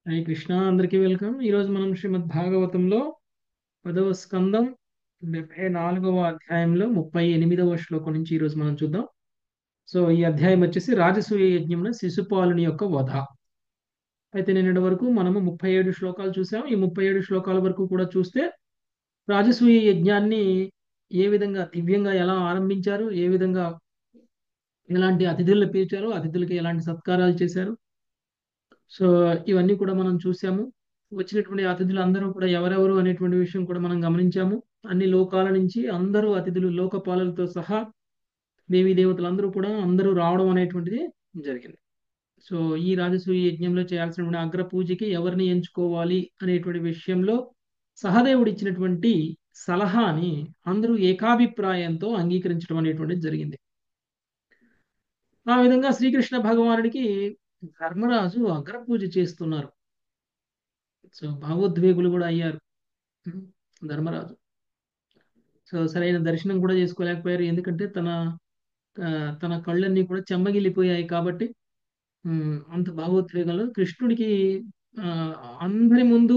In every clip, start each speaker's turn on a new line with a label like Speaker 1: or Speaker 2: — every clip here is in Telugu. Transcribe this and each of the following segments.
Speaker 1: హరే కృష్ణ, అందరికీ వెల్కమ్. ఈరోజు మనం శ్రీమద్ భాగవతంలో 10వ స్కందం 74వ అధ్యాయంలో 38వ శ్లోకం నుంచి ఈరోజు మనం చూద్దాం. సో ఈ అధ్యాయం వచ్చేసి రాజసూయ యజ్ఞంలో శిశుపాలుని యొక్క వధ. అయితే నిన్నటి వరకు మనము 37 శ్లోకాలు చూసాం. ఈ 37 శ్లోకాల వరకు కూడా చూస్తే రాజసూయ యజ్ఞాన్ని ఏ విధంగా దివ్యంగా ఎలా ఆరంభించారు, ఏ విధంగా ఎలాంటి అతిథులను పిలిచారు, అతిథులకి ఎలాంటి సత్కారాలు చేశారు, సో ఇవన్నీ కూడా మనం చూసాము. వచ్చినటువంటి అతిథులు అందరూ కూడా ఎవరెవరు అనేటువంటి విషయం కూడా మనం గమనించాము. అన్ని లోకాల నుంచి అందరూ అతిథులు, లోకపాలలతో సహా దేవీ దేవతలందరూ కూడా అందరూ రావడం అనేటువంటిది జరిగింది. సో ఈ రాజసూయ యజ్ఞంలో చేయాల్సినటువంటి అగ్ర పూజకి ఎవరిని ఎంచుకోవాలి అనేటువంటి విషయంలో సహదేవుడు ఇచ్చినటువంటి సలహాని అందరూ ఏకాభిప్రాయంతో అంగీకరించడం అనేటువంటిది జరిగింది. ఆ విధంగా శ్రీకృష్ణ భగవానుడికి ధర్మరాజు అగ్ర పూజ చేస్తున్నారు. సో భావోద్వేగులు కూడా అయ్యారు. ఉమ్, ధర్మరాజు సో సరైన దర్శనం కూడా చేసుకోలేకపోయారు. ఎందుకంటే ఆ, తన కళ్ళన్నీ కూడా చెమ్మగిల్లిపోయాయి కాబట్టి అంత భావోద్వేగంలో కృష్ణుడికి ఆ, అందరి ముందు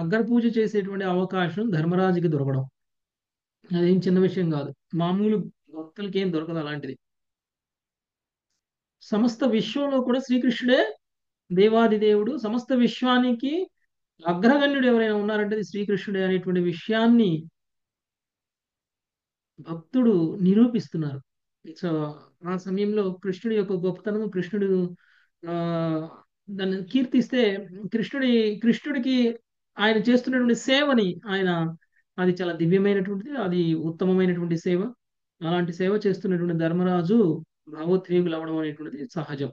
Speaker 1: అగ్ర పూజ చేసేటువంటి అవకాశం ధర్మరాజుకి దొరకడం అదేం చిన్న విషయం కాదు. మామూలు భక్తులకి ఏం దొరకదు అలాంటిది. సమస్త విశ్వంలో కూడా శ్రీకృష్ణుడే దేవాది దేవుడు. సమస్త విశ్వానికి అగ్రగణ్యుడు ఎవరైనా ఉన్నారంటే అది శ్రీకృష్ణుడే అనేటువంటి విషయాన్ని భక్తుడు నిరూపిస్తున్నారు. సో ఆ సమయంలో కృష్ణుడి యొక్క గొప్పతనము, కృష్ణుడు ఆ దాన్ని కీర్తిస్తే కృష్ణుడికి ఆయన చేస్తున్నటువంటి సేవని ఆయన అది చాలా దివ్యమైనటువంటిది, అది ఉత్తమమైనటువంటి సేవ. అలాంటి సేవ చేస్తున్నటువంటి ధర్మరాజు భావోద్వేగులు అవడం అనేటువంటిది సహజం.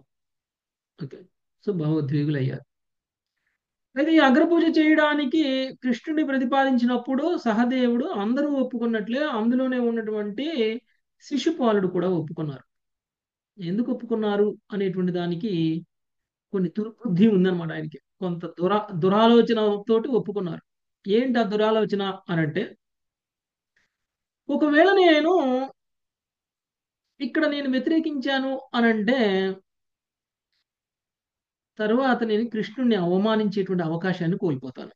Speaker 1: ఓకే. సో భావోద్వేగులు అయ్యారు. అయితే ఈ అగ్రపూజ చేయడానికి కృష్ణుడిని ప్రతిపాదించినప్పుడు సహదేవుడు అందరూ ఒప్పుకున్నట్లే అందులోనే ఉన్నటువంటి శిశుపాలుడు కూడా ఒప్పుకున్నారు. ఎందుకు ఒప్పుకున్నారు అనేటువంటి దానికి కొన్ని దుర్బుద్ధి ఉందన్నమాట. ఆయనకి కొంత దురాలోచన తోటి ఒప్పుకున్నారు. ఏంటి ఆ దురాలోచన అనంటే, ఒకవేళ నేను వ్యతిరేకించాను అనంటే తరువాత నేను కృష్ణుడిని అవమానించేటువంటి అవకాశాన్ని కోల్పోతాను.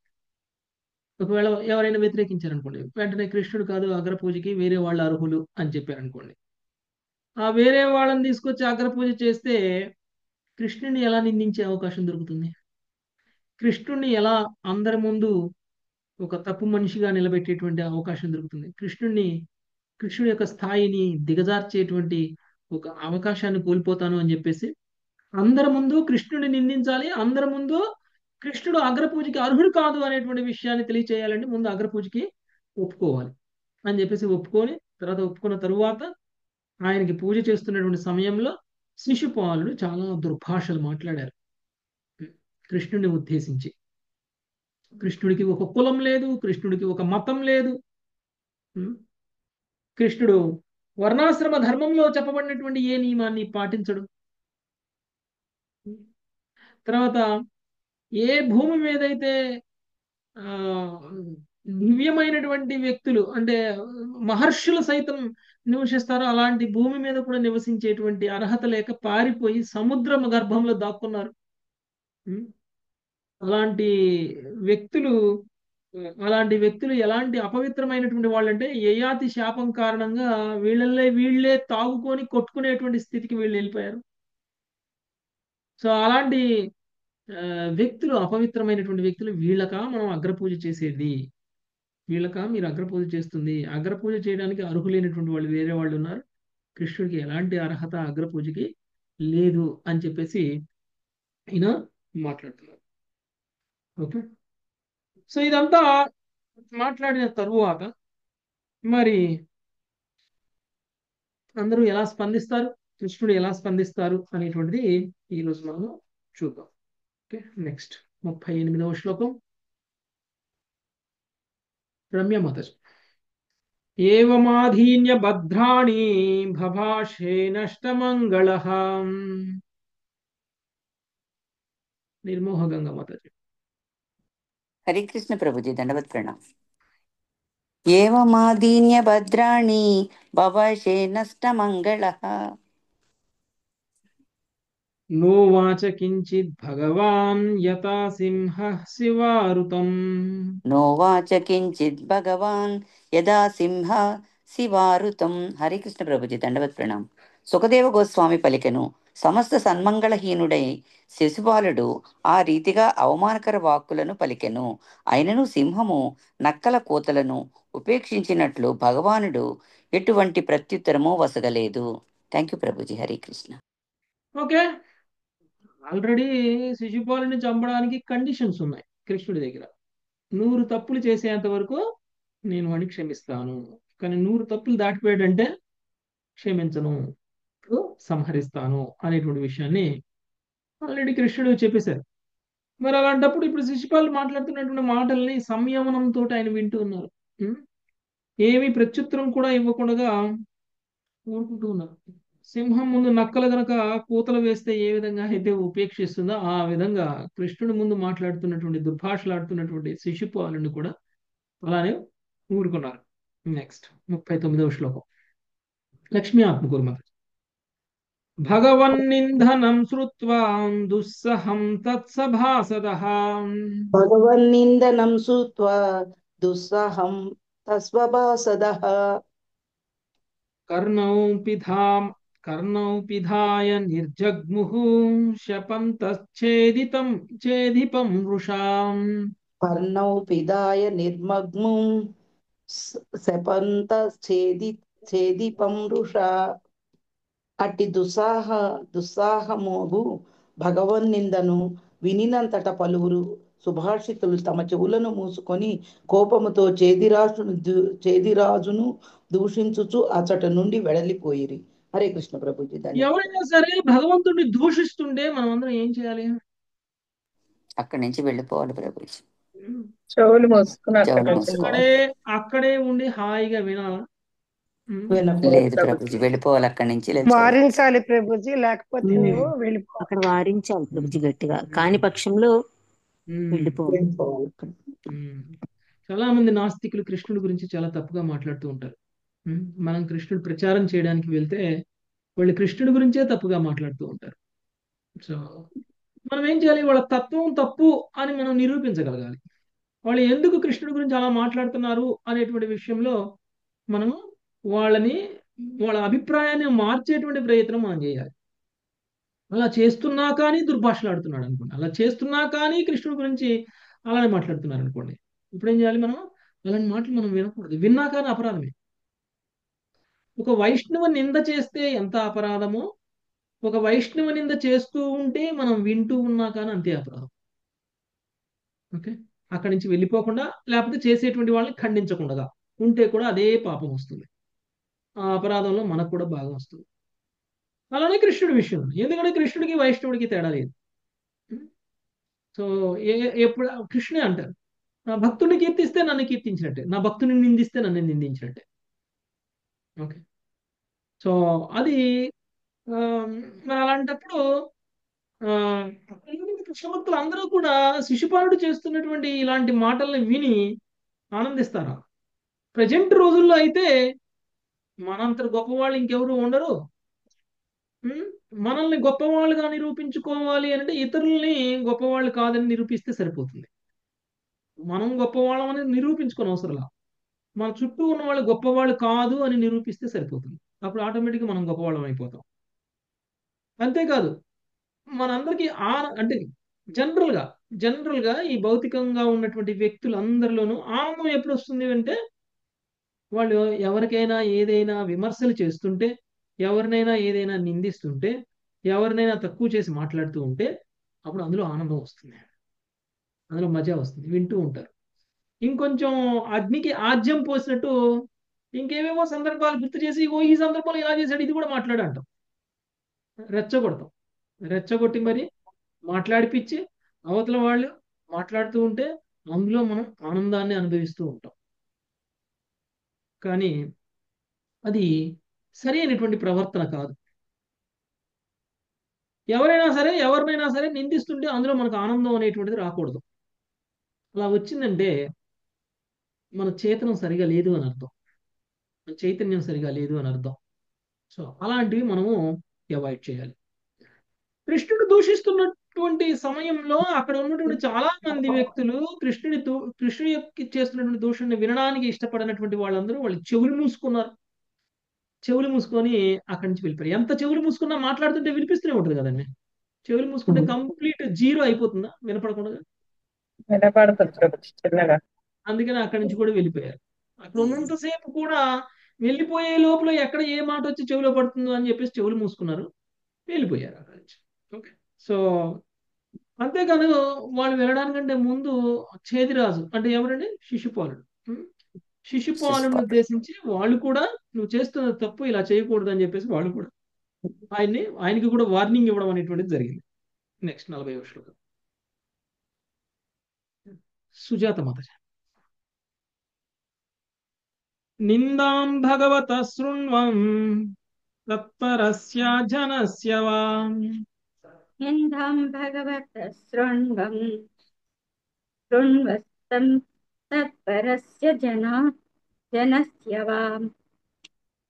Speaker 1: ఒకవేళ ఎవరైనా వ్యతిరేకించారనుకోండి, వెంటనే కృష్ణుడు కాదు అగ్రపూజకి వేరే వాళ్ళు అర్హులు అని చెప్పారనుకోండి, ఆ వేరే వాళ్ళని తీసుకొచ్చి అగ్రపూజ చేస్తే కృష్ణుడిని ఎలా నిందించే అవకాశం దొరుకుతుంది? కృష్ణుడిని ఎలా అందరి ముందు ఒక తప్పు మనిషిగా నిలబెట్టేటువంటి అవకాశం దొరుకుతుంది? కృష్ణుడి యొక్క స్థాయిని దిగజార్చేటువంటి ఒక అవకాశాన్ని కోల్పోతాను అని చెప్పేసి అందరి ముందు కృష్ణుడిని నిందించాలి, అందరి ముందు కృష్ణుడు అగ్రపూజకి అర్హుడు కాదు అనేటువంటి విషయాన్ని తెలియచేయాలంటే ముందు అగ్రపూజకి ఒప్పుకోవాలి అని చెప్పేసి ఒప్పుకొని, ఒప్పుకున్న తరువాత ఆయనకి పూజ చేస్తున్నటువంటి సమయంలో శిశుపాలుడు చాలా దుర్భాషలు మాట్లాడారు కృష్ణుడిని ఉద్దేశించి. కృష్ణుడికి ఒక కులం లేదు, కృష్ణుడికి ఒక మతం లేదు. ఉం? కృష్ణుడు వర్ణాశ్రమ ధర్మంలో చెప్పబడినటువంటి ఏ నియమాన్ని పాటించడు. తర్వాత ఏ భూమి మీదైతే ఆ దివ్యమైనటువంటి వ్యక్తులు అంటే మహర్షులు సైతం నివసిస్తారో అలాంటి భూమి మీద కూడా నివసించేటువంటి అర్హత లేక పారిపోయి సముద్రం గర్భంలో దాక్కున్నారు. ఉం? అలాంటి వ్యక్తులు అలాంటి వ్యక్తులు ఎలాంటి అపవిత్రమైనటువంటి వాళ్ళంటే యయాతి శాపం కారణంగా వీళ్ళే తాగుకొని కొట్టుకునేటువంటి స్థితికి వీళ్ళు వెళ్ళిపోయారు. సో అలాంటి ఆ, వ్యక్తులు, అపవిత్రమైనటువంటి వ్యక్తులు, వీళ్ళకా మనం అగ్రపూజ చేసేది? వీళ్ళకా మీరు అగ్రపూజ చేస్తుంది? అగ్రపూజ చేయడానికి అర్హులైనటువంటి వాళ్ళు వేరే వాళ్ళు ఉన్నారు. కృష్ణుడికి ఎలాంటి అర్హత అగ్రపూజకి లేదు అని చెప్పేసి ఈయన మాట్లాడుతున్నారు. ఓకే. సో ఇదంతా మాట్లాడిన తరువాత మరి అందరూ ఎలా స్పందిస్తారు, కృష్ణుడు ఎలా స్పందిస్తారు అనేటువంటిది ఈరోజు మనం చూద్దాం. ఓకే. నెక్స్ట్ 38వ శ్లోకం. రమ్య మాతాజీ. ఏవమాధీన్య భద్రాణి భభాషే నష్టమంగళః. నిర్మోహ గంగా మాతాజీ.
Speaker 2: हरे कृष्ण प्रभुजी, दंडवत प्रणाम। एवमादीन्य भद्राणि भवशे नष्टमङ्गलः।
Speaker 1: నోవాచ కించిత్ భగవాన్ యథా సింహ శివారుతం.
Speaker 2: నోవాచ కించిత్ భగవాన్ యదా సింహ శివారుతం. హరికృష్ణ ప్రభుజీ దండవత్ ప్రణాం. సుఖదేవ గోస్వామి పలికెను, సమస్త సన్మంగళహీనుడై శిశుపాలుడు ఆ రీతిగా అవమానకర వాక్కులను పలికెను. అయినను సింహము నక్కల కోతలను ఉపేక్షించినట్లు భగవానుడు ఎటువంటి ప్రత్యుత్తరము వసగలేదు. Thank you Prabhuji. Harikrishna.
Speaker 1: Okay, already శిశుపాలుని చంపడానికి కండిషన్స్ ఉన్నాయి కృష్ణుడి దగ్గర. 100 తప్పులు చేసేంత వరకు నేను వాడిని క్షమిస్తాను, కానీ 100 తప్పులు దాటిపోయాడంటే క్షమించను, సంహరిస్తాను అనేటువంటి విషయాన్ని ఆల్రెడీ కృష్ణుడు చెప్పేశారు. మరి అలాంటప్పుడు ఇప్పుడు శిశుపాలు మాట్లాడుతున్నటువంటి మాటల్ని సంయమనంతో ఆయన వింటూ ఉన్నారు. ఉం? ఏమీ ప్రత్యుత్తరం కూడా ఇవ్వకుండా ఊరుకుంటూ ఉన్నారు. సింహం ముందు నక్కలు గనక కూతలు వేస్తే ఏ విధంగా అయితే ఉపేక్షిస్తుందో ఆ విధంగా కృష్ణుడి ముందు మాట్లాడుతున్నటువంటి దుర్భాషలాడుతున్నటువంటి శిశుపాలుని కూడా అలానే ఊరుకున్నారు. నెక్స్ట్ 39వ శ్లోకం. లక్ష్మీ ఆత్మకూర్మ. భగవన్నిందనం శ్రుత్వా దుస్సహం తత్సభాసదః
Speaker 3: భగవన్నిందనం శ్రుత్వా దుస్సాహం తస్వభాసదః
Speaker 1: కర్ణౌ పిధాం కర్ణౌ పిధాయ నిర్జగ్ముః శపంతశ్చేదితం చేదిపం వృషాం.
Speaker 3: పర్ణౌ పిదాయ నిర్మగ్ముం శపంత ఛేదిపం వృషా. అట్టి దుస్సాహమోగు భగవన్నిందను వినినంతట పలువురు సుభాషితులు తమ చెవులను మూసుకొని కోపముతో చేదిరాజును దూషించుచు అచట నుండి వెడలిపోయిరి. హరే కృష్ణ ప్రభుజీ.
Speaker 1: ఎవరైనా సరే భగవంతుడిని దూషిస్తుంటే మనం అందరం ఏం చేయాలి?
Speaker 2: అక్కడి నుంచి వెళ్ళిపోవాలి ప్రభుజీ.
Speaker 4: చెవులు మూసుకుని అక్కడ
Speaker 2: చెవులు
Speaker 4: నుంచి
Speaker 2: మూసుకోవాలి.
Speaker 1: అక్కడే ఉండి హాయిగా వినాలా?
Speaker 2: లేదు ప్రభుజీ, వెళ్ళిపోవాలి అక్కడి నుంచి.
Speaker 4: వారించాలి ప్రభుజీ, లేకపోతే నువ్వు వెళ్ళిపో.
Speaker 5: అక్కడ వారించాలి ప్రభుజీ గట్టిగా, కాని పక్షంలో వెళ్ళిపోవాలి.
Speaker 1: చాలా మంది నాస్తికులు కృష్ణుడి గురించి చాలా తప్పుగా మాట్లాడుతూ ఉంటారు. మనం కృష్ణుడు ప్రచారం చేయడానికి వెళ్తే వాళ్ళు కృష్ణుడి గురించే తప్పుగా మాట్లాడుతూ ఉంటారు. సో మనం ఏం చేయాలి? వాళ్ళ తత్వం తప్పు అని మనం నిరూపించగలగాలి. వాళ్ళు ఎందుకు కృష్ణుడి గురించి అలా మాట్లాడుతున్నారు అనేటువంటి విషయంలో మనము వాళ్ళ అభిప్రాయాన్ని మార్చేటువంటి ప్రయత్నం మనం చేయాలి. అలా చేస్తున్నా కానీ దుర్భాషలాడుతున్నాడు అనుకోండి, అలా చేస్తున్నా కానీ కృష్ణుడి గురించి అలానే మాట్లాడుతున్నారు అనుకోండి, ఇప్పుడు ఏం చేయాలి? మనం అలాంటి మాటలు మనం వినకూడదు. విన్నా కానీ అపరాధమే. ఒక వైష్ణవ నింద చేస్తే ఎంత అపరాధమో, ఒక వైష్ణవ నింద చేస్తూ ఉంటే మనం వింటూ ఉన్నా కానీ అంతే అపరాధం. ఓకే, అక్కడి నుంచి వెళ్ళిపోకుండా లేకపోతే చేసేటువంటి వాళ్ళని ఖండించకుండా ఉంటే కూడా అదే పాపం వస్తుంది. ఆ అపరాధంలో మనకు కూడా భాగం వస్తుంది. అలానే కృష్ణుడి విషయం, ఎందుకంటే కృష్ణుడికి వైష్ణవుడికి తేడా లేదు. సో ఎప్పుడు కృష్ణే అంటారు, నా భక్తుడిని కీర్తిస్తే నన్ను కీర్తించినట్టే, నా భక్తుని నిందిస్తే నన్ను నిందించినట్టే. ఓకే, సో అది మరి అలాంటప్పుడు కృష్ణ భక్తులు అందరూ కూడా శిశుపాలుడు చేస్తున్నటువంటి ఇలాంటి మాటల్ని విని ఆనందిస్తారా? ప్రజెంట్ రోజుల్లో అయితే మనంత గొప్పవాళ్ళు ఇంకెవరు ఉండరు. మనల్ని గొప్పవాళ్ళుగా నిరూపించుకోవాలి అంటే ఇతరుల్ని గొప్పవాళ్ళు కాదని నిరూపిస్తే సరిపోతుంది. మనం గొప్పవాళ్ళం అని నిరూపించుకోని అవసరంలా, మన చుట్టూ ఉన్న వాళ్ళు గొప్పవాళ్ళు కాదు అని నిరూపిస్తే సరిపోతుంది. అప్పుడు ఆటోమేటిక్గా మనం గొప్పవాళ్ళం అయిపోతాం. అంతేకాదు, మనందరికీ అంటే జనరల్గా ఈ భౌతికంగా ఉన్నటువంటి వ్యక్తులందరిలోనూ ఆనందం ఎప్పుడు వస్తుంది అంటే, వాళ్ళు ఎవరికైనా ఏదైనా విమర్శలు చేస్తుంటే, ఎవరినైనా ఏదైనా నిందిస్తుంటే, ఎవరినైనా తక్కువ చేసి మాట్లాడుతూ ఉంటే అప్పుడు అందులో ఆనందం వస్తుంది, అందులో మజా వస్తుంది, వింటూ ఉంటారు. ఇంకొంచెం అగ్నికి ఆజ్యం పోసినట్టు ఇంకేమేమో సందర్భాలు గుర్తు చేసి, ఓ ఈ సందర్భంలో ఇలా చేశాడు, ఇది కూడా మాట్లాడంటాం, రెచ్చగొడతాం. రెచ్చగొట్టి మరి మాట్లాడిపిచ్చి అవతల వాళ్ళు మాట్లాడుతూ ఉంటే అందులో మనం ఆనందాన్ని అనుభవిస్తూ ఉంటాం. కానీ అది సరి అయినటువంటి ప్రవర్తన కాదు. ఎవరినైనా సరే నిందిస్తుంటే అందులో మనకు ఆనందం అనేటువంటిది రాకూడదు. అలా వచ్చిందంటే మన చేతనం సరిగా లేదు అని అర్థం, మన చైతన్యం సరిగా లేదు అని అర్థం. సో అలాంటివి మనము అవాయిడ్ చేయాలి. కృష్ణుడు దూషిస్తున్నటువంటి సమయంలో అక్కడ ఉన్నటువంటి చాలా మంది వ్యక్తులు కృష్ణుడి యొక్క చేస్తున్నటువంటి దూషణని వినడానికి ఇష్టపడినటువంటి వాళ్ళందరూ వాళ్ళు చెవులు మూసుకున్నారు. చెవులు మూసుకొని అక్కడి నుంచి వెళ్ళిపోయారు. ఎంత చెవులు మూసుకున్నా మాట్లాడుతుంటే వినిపిస్తూనే ఉంటుంది కదండి. చెవులు మూసుకుంటే కంప్లీట్ జీరో అయిపోతుందా వినపడకుండా?
Speaker 4: వినపడుతుంది ప్రభుజీ చిన్నగా.
Speaker 1: అందుకని అక్కడి నుంచి కూడా వెళ్ళిపోయారు. అక్కడ ఉన్నంతసేపు కూడా వెళ్ళిపోయే లోపల ఎక్కడ ఏ మాట వచ్చి చెవిలో పడుతుందో అని చెప్పేసి చెవులు మూసుకున్నారు, వెళ్ళిపోయారు అక్కడి నుంచి. ఓకే. సో అంతేకాదు, వాళ్ళు వెళ్ళడానికంటే ముందు ఛేదిరాజు అంటే ఎవరండి? శిశుపాలుడు. శిశుపాలుని ఉద్దేశించి వాళ్ళు కూడా నువ్వు చేస్తున్న తప్పు, ఇలా చేయకూడదు అని చెప్పేసి వాళ్ళు కూడా ఆయనకి కూడా వార్నింగ్ ఇవ్వడం అనేటువంటిది జరిగింది. నెక్స్ట్ 40వ శ్లోకం. సుజాత మాత. నిందాం భగవత శృణ్వం తత్పరస్య జనస్య వా.
Speaker 6: నిందాం భగవత శృణ్వస్తం తత్పరస్య జనస్య వా.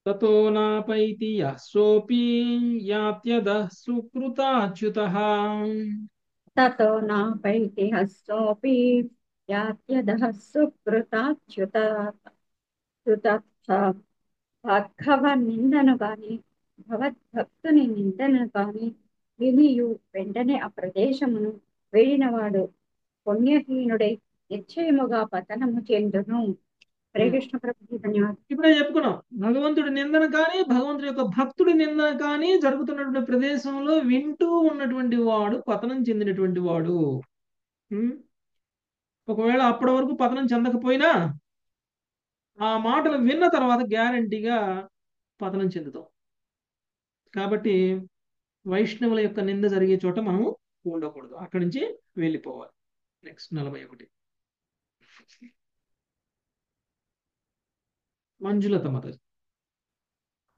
Speaker 1: తతో నాపైతి యః సోపి యాత్యదః సుకృతాచ్యుతః.
Speaker 6: తతో నాపైతి హస్సోపి యాత్యదః సుకృతాచ్యుతః. భార్గవ నిందను గాని భగవద్భక్తుని నిందను గాని వినియు వెంటనే ఆ ప్రదేశమును వెళ్ళినవాడు పుణ్యహీనుడై నిశ్చయముగా పతనము చెందును. హరే కృష్ణ ప్రభుజీ ధన్యవాదాలు.
Speaker 1: ఇప్పుడే చెప్పుకున్నాం, భగవంతుడి నిందన కానీ భగవంతుడి యొక్క భక్తుడి నిందన కానీ జరుగుతున్నటువంటి ప్రదేశంలో వింటూ ఉన్నటువంటి వాడు పతనం చెందినటువంటి వాడు. ఒకవేళ అప్పటి వరకు పతనం చెందకపోయినా ఆ మాటలు విన్న తర్వాత గ్యారంటీగా పతనం చెందుతాం. కాబట్టి వైష్ణవుల యొక్క నింద జరిగే చోట మనము ఉండకూడదు, అక్కడి నుంచి వెళ్ళిపోవాలి. నెక్స్ట్ 41. మంజులత మత.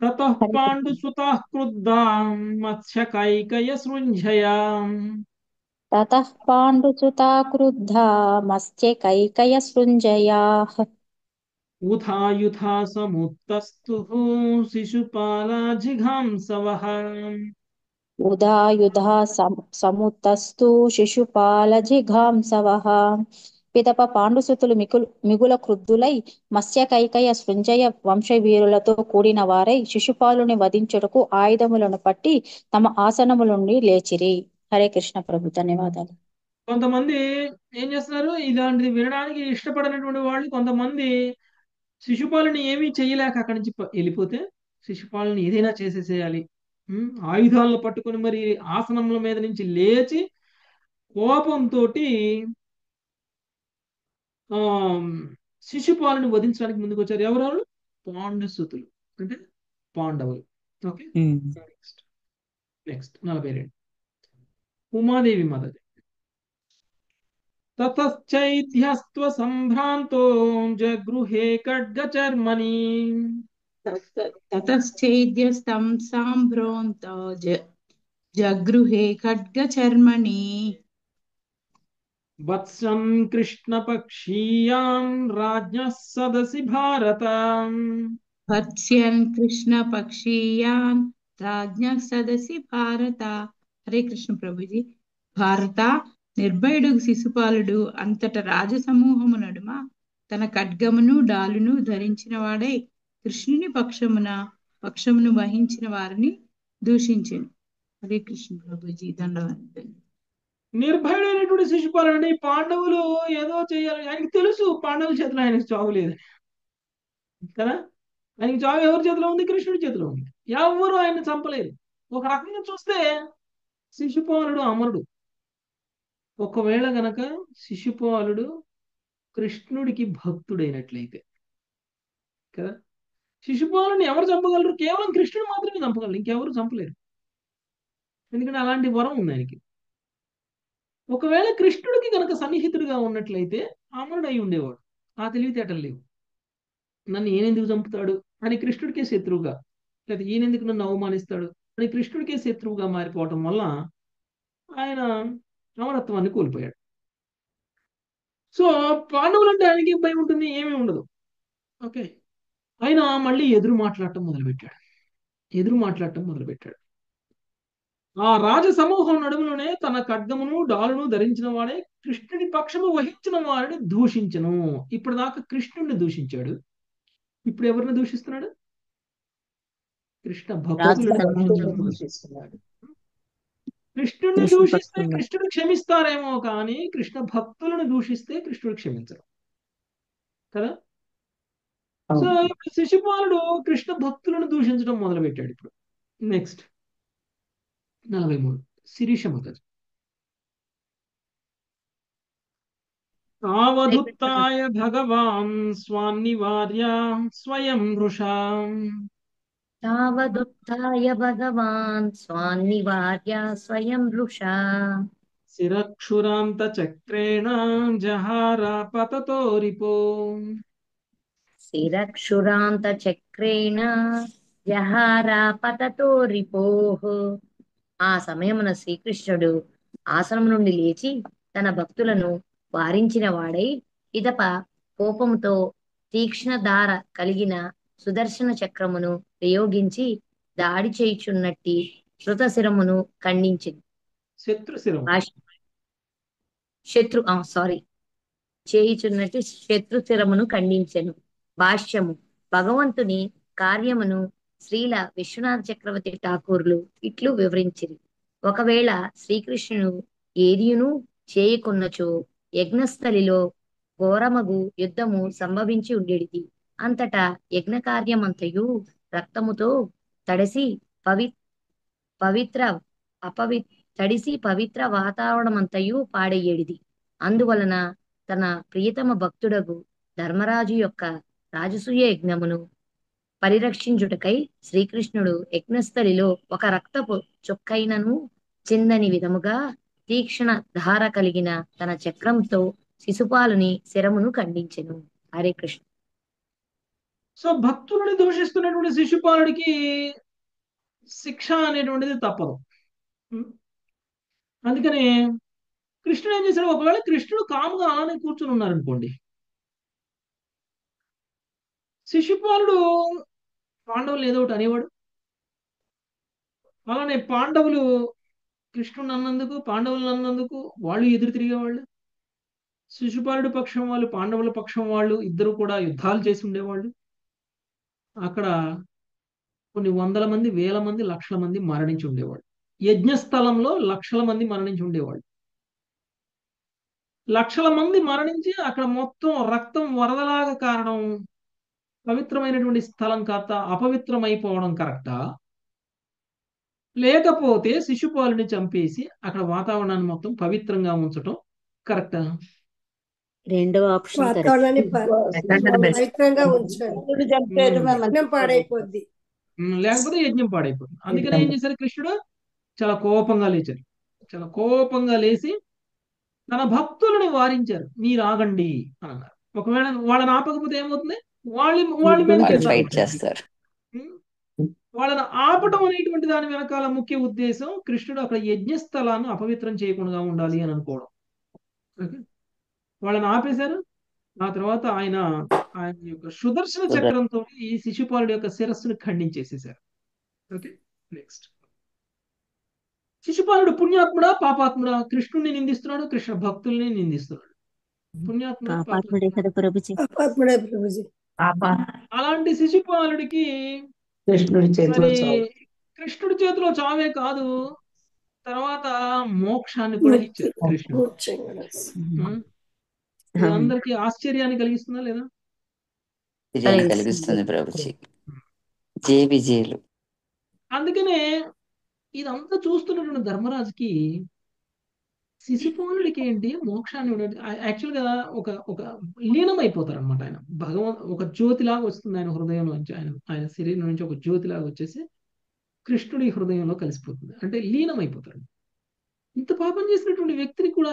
Speaker 1: తతః పాండుసుతః క్రుద్ధాం మత్స్యకైకయ సృంజయా.
Speaker 7: తతః పాండుసుతా క్రుద్ధా మత్స్యకైకయ సృంజయాః.
Speaker 1: ఉథాయుథా సముత్తస్థుః శిశుపాలా జిఘాంసవః.
Speaker 7: ఉదాయుధా సముత్తస్తు శిశుపాల జిఘాంసవః. పిదప పాండుసుతులు మిగుల క్రుద్ధులై మత్స్యకైకయ సృంజయ వంశవీరులతో కూడిన వారై శిశుపాలుని వధించుటకు ఆయుధములను పట్టి తమ ఆసనముల నుండి లేచిరి. హరే కృష్ణ ప్రభు. ధన్యవాదాలు.
Speaker 1: కొంతమంది ఏం చేస్తున్నారు, ఇలాంటిది వినడానికి ఇష్టపడినటువంటి వాళ్ళు కొంతమంది శిశుపాలని ఏమీ చేయలేక అక్కడి నుంచి వెళ్ళిపోతే శిశుపాలని ఏదైనా చేసేసేయాలి, ఆయుధాలను పట్టుకొని మరి ఆసనముల మీద నుంచి లేచి కోపంతో శిశుపాలను వధించడానికి ముందుకు వచ్చారు. ఎవరు? పాండుసుతులు అంటే పాండవులు. ఓకే. నెక్స్ట్ 42. ఉమాదేవి మదది. తతశ్చైధ్యస్త్వ సంభ్రాంతో జగృహే ఖడ్గచర్మణి.
Speaker 8: తతశ్చైద్యస్తం సాంభ్రోంతో జగృహే ఖడ్గచర్మణి.
Speaker 1: వత్సం కృష్ణపక్షీయాన్ రాజ్ఞః సదసి భారత.
Speaker 8: వత్స్యన్ కృష్ణపక్షీయాన్ రాజ్ఞః సదసి భారత. హరే కృష్ణ ప్రభుజీ. భారత నిర్భయుడు శిశుపాలుడు అంతట రాజసమూహము నడుమ తన ఖడ్గమును డాలును ధరించిన వాడై కృష్ణుని పక్షమును వహించిన వారిని దూషించెను. హరే కృష్ణ ప్రభుజీ. దండవంతులు.
Speaker 1: నిర్భయుడైనటువంటి శిశుపాలుడు. పాండవులు ఏదో చేయాలి, ఆయనకి తెలుసు పాండవుల చేతిలో ఆయనకి చావు లేదు కదా. ఆయనకి చావు ఎవరి చేతిలో ఉంది? కృష్ణుడి చేతిలో ఉంది. ఎవరు ఆయన చంపలేరు. ఒక రకంగా చూస్తే శిశుపాలుడు అమరుడు. ఒకవేళ గనక శిశుపాలుడు కృష్ణుడికి భక్తుడైనట్లయితే కదా, శిశుపాలుని ఎవరు చంపగలరు? కేవలం కృష్ణుడు మాత్రమే చంపగలరు, ఇంకెవరు చంపలేరు. ఎందుకంటే అలాంటి వరం ఉంది ఆయనకి. ఒకవేళ కృష్ణుడికి గనక సన్నిహితుడిగా ఉన్నట్లయితే అమరుడు అయి ఉండేవాడు. ఆ తెలివితేటలు లేవు. నన్ను ఈయనెందుకు చంపుతాడు అని కృష్ణుడికే శత్రువుగా, లేదా ఈయనెందుకు నన్ను అవమానిస్తాడు అని కృష్ణుడికే శత్రువుగా మారిపోవటం వల్ల ఆయన అమరత్వాన్ని కోల్పోయాడు. సో పాండవులంటే ఆయనకి భయం ఉంటుంది, ఏమీ ఉండదు. ఓకే. ఆయన మళ్ళీ ఎదురు మాట్లాడటం మొదలుపెట్టాడు. ఆ రాజ సమూహం నడుములోనే తన ఖడ్గమును డాలును ధరించిన వాడే కృష్ణుడి పక్షము వహించిన వారిని దూషించను. ఇప్పుడు దాకా కృష్ణుడిని దూషించాడు, ఇప్పుడు ఎవరిని దూషిస్తున్నాడు? కృష్ణ
Speaker 5: రాజు
Speaker 1: భక్తులను
Speaker 5: సమూహం
Speaker 3: దూషిస్తున్నాడు.
Speaker 1: కృష్ణుడిని
Speaker 5: కృష్ణ
Speaker 1: దూషిస్తే
Speaker 5: పక్షంలో
Speaker 1: కృష్ణుడు క్షమిస్తారేమో కానీ కృష్ణ భక్తులను దూషిస్తే కృష్ణుడు క్షమించరు కదా. సో
Speaker 3: అవును.
Speaker 1: ఇప్పుడు శిశుపాలుడు కృష్ణ భక్తులను దూషించడం మొదలుపెట్టాడు. ఇప్పుడు నెక్స్ట్ 43 శిరీష మొదటి. తావదుత్తాయ భగవాన్ స్వాన్నివార్య స్వయం వృషా
Speaker 9: तावदुत्थाय भगवान् स्वान्निवार्य स्वयं वृषा
Speaker 1: శిరక్షురాంత చక్రేణ జహార పతతో రిపో.
Speaker 9: శిరక్షురాంతచక్రేణ జహారాపతతో రిపోః. ఆ సమయమున శ్రీకృష్ణుడు ఆసనం నుండి లేచి తన భక్తులను వారించిన వాడై పిదప కోపముతో తీక్ష్ణ ధార కలిగిన సుదర్శన చక్రమును ప్రయోగించి దాడి చేయుచున్నట్టి శృతశిరమును ఖండించింది.
Speaker 1: శత్రుశిరం
Speaker 9: చేయుచున్నట్టు శత్రుశిరమును ఖండించెను. భాష్యము. భగవంతుని కార్యమును శ్రీల విశ్వనాథ చక్రవర్తి ఠాకూర్లు ఇట్లు వివరించిరి. ఒకవేళ శ్రీకృష్ణుడు ఏదియును చేయకున్నచో యజ్ఞస్థలిలో ఘోరమగు యుద్ధము సంభవించి ఉండేది. అంతటా యజ్ఞ కార్యమంతయు రక్తముతో తడిసి పవిత్ర వాతావరణమంతయు పాడయ్యేడిది. అందువలన తన ప్రియతమ భక్తుడగు ధర్మరాజు యొక్క రాజసూయ యజ్ఞమును పరిరక్షించుటకై శ్రీకృష్ణుడు యజ్ఞస్థలిలో ఒక రక్తపు చుక్కైనను చిందని విధముగా తీక్షణ ధార కలిగిన తన చక్రంతో శిశుపాలుని శిరమును ఖండించెను. హరే కృష్ణ.
Speaker 1: సో భక్తులని దూషిస్తున్నటువంటి శిశుపాలుడికి శిక్ష అనేటువంటిది తప్పదు. అందుకని కృష్ణుడు ఏం చేశాడు? ఒకవేళ కృష్ణుడు కాముగా అలానే కూర్చుని ఉన్నారనుకోండి, శిశుపాలుడు పాండవులు ఏదో ఒకటి అనేవాడు. అలానే పాండవులు కృష్ణుడు అన్నందుకు, పాండవులు అన్నందుకు వాళ్ళు ఎదురు తిరిగేవాళ్ళు. శిశుపాలుడి పక్షం వాళ్ళు, పాండవుల పక్షం వాళ్ళు ఇద్దరు కూడా యుద్ధాలు చేసి ఉండేవాళ్ళు. అక్కడ కొన్ని వందల మంది, వేల మంది, లక్షల మంది మరణించి ఉండేవాళ్ళు. యజ్ఞస్థలంలో లక్షల మంది మరణించి ఉండేవాళ్ళు. లక్షల మంది మరణించి అక్కడ మొత్తం రక్తం వరదలాగా కారణం పవిత్రమైనటువంటి స్థలం కాస్త అపవిత్రమైపోవడం కరెక్టా, లేకపోతే శిశుపాలుని చంపేసి అక్కడ వాతావరణాన్ని మొత్తం పవిత్రంగా ఉంచడం కరెక్టా?
Speaker 5: రెండవ ఆప్షన్ కరెక్ట్.
Speaker 10: వాతావరణాన్ని పవిత్రంగా ఉంచాలి. యజ్ఞం పాడైపోద్ది.
Speaker 1: లేకపోతే యజ్ఞం పాడైపోతుంది. అందుకని ఏం చేశారు? కృష్ణుడు చాలా కోపంగా లేచారు. చాలా కోపంగా లేచి తన భక్తులను వారించారు. మీరు ఆగండి అని అన్నారు. ఒకవేళ వాళ్ళని ఆపకపోతే ఏమవుతుంది? వాళ్ళ మీద
Speaker 2: ఫైట్ చేస్తారు.
Speaker 1: వాళ్ళని ఆపటం అనేటువంటి దాని వెనకాల ముఖ్య ఉద్దేశం కృష్ణుడు అక్కడ యజ్ఞస్థలాన్ని అపవిత్రం చేయకుండా ఉండాలి అని అనుకోవడం. వాళ్ళని ఆపేశారు. ఆ తర్వాత ఆయన యొక్క సుదర్శన చక్రంతో ఈ శిశుపాలుడి యొక్క శిరస్సును ఖండించేసేశారు. Okay, next. శిశుపాలుడు పుణ్యాత్ముడా పాపాత్ముడా? కృష్ణుడిని నిందిస్తున్నాడు, కృష్ణ భక్తుల్ని నిందిస్తున్నాడు. పుణ్యాత్ముడా
Speaker 5: పాపాత్ముడే కదా ప్రభుజీ.
Speaker 10: పాపాత్ముడే ప్రభుజీ.
Speaker 1: అలాంటి శిశుపాలుడికి కృష్ణుడి చేతిలో చావే కాదు, తర్వాత మోక్షాన్ని కూడా ఇచ్చారు కృష్ణుడు. అందరికి ఆశ్చర్యాన్ని కలిగిస్తుందా లేదా?
Speaker 2: విజయాన్ని కలిగిస్తుంది ప్రభుజీ. జయ విజయులు.
Speaker 1: అందుకనే ఇదంతా చూస్తున్నటువంటి ధర్మరాజుకి శిశుపాలుడికి ఏంటి మోక్షాన్ని యాక్చువల్ గా ఒక లీనం అయిపోతారు అనమాట. ఆయన ఒక జ్యోతిలాగా వస్తుంది ఆయన హృదయంలోంచి, ఆయన శరీరం నుంచి ఒక జ్యోతిలాగా వచ్చేసి కృష్ణుడి హృదయంలో కలిసిపోతుంది. అంటే లీనం అయిపోతాడు. ఇంత పాపం చేసినటువంటి వ్యక్తిని కూడా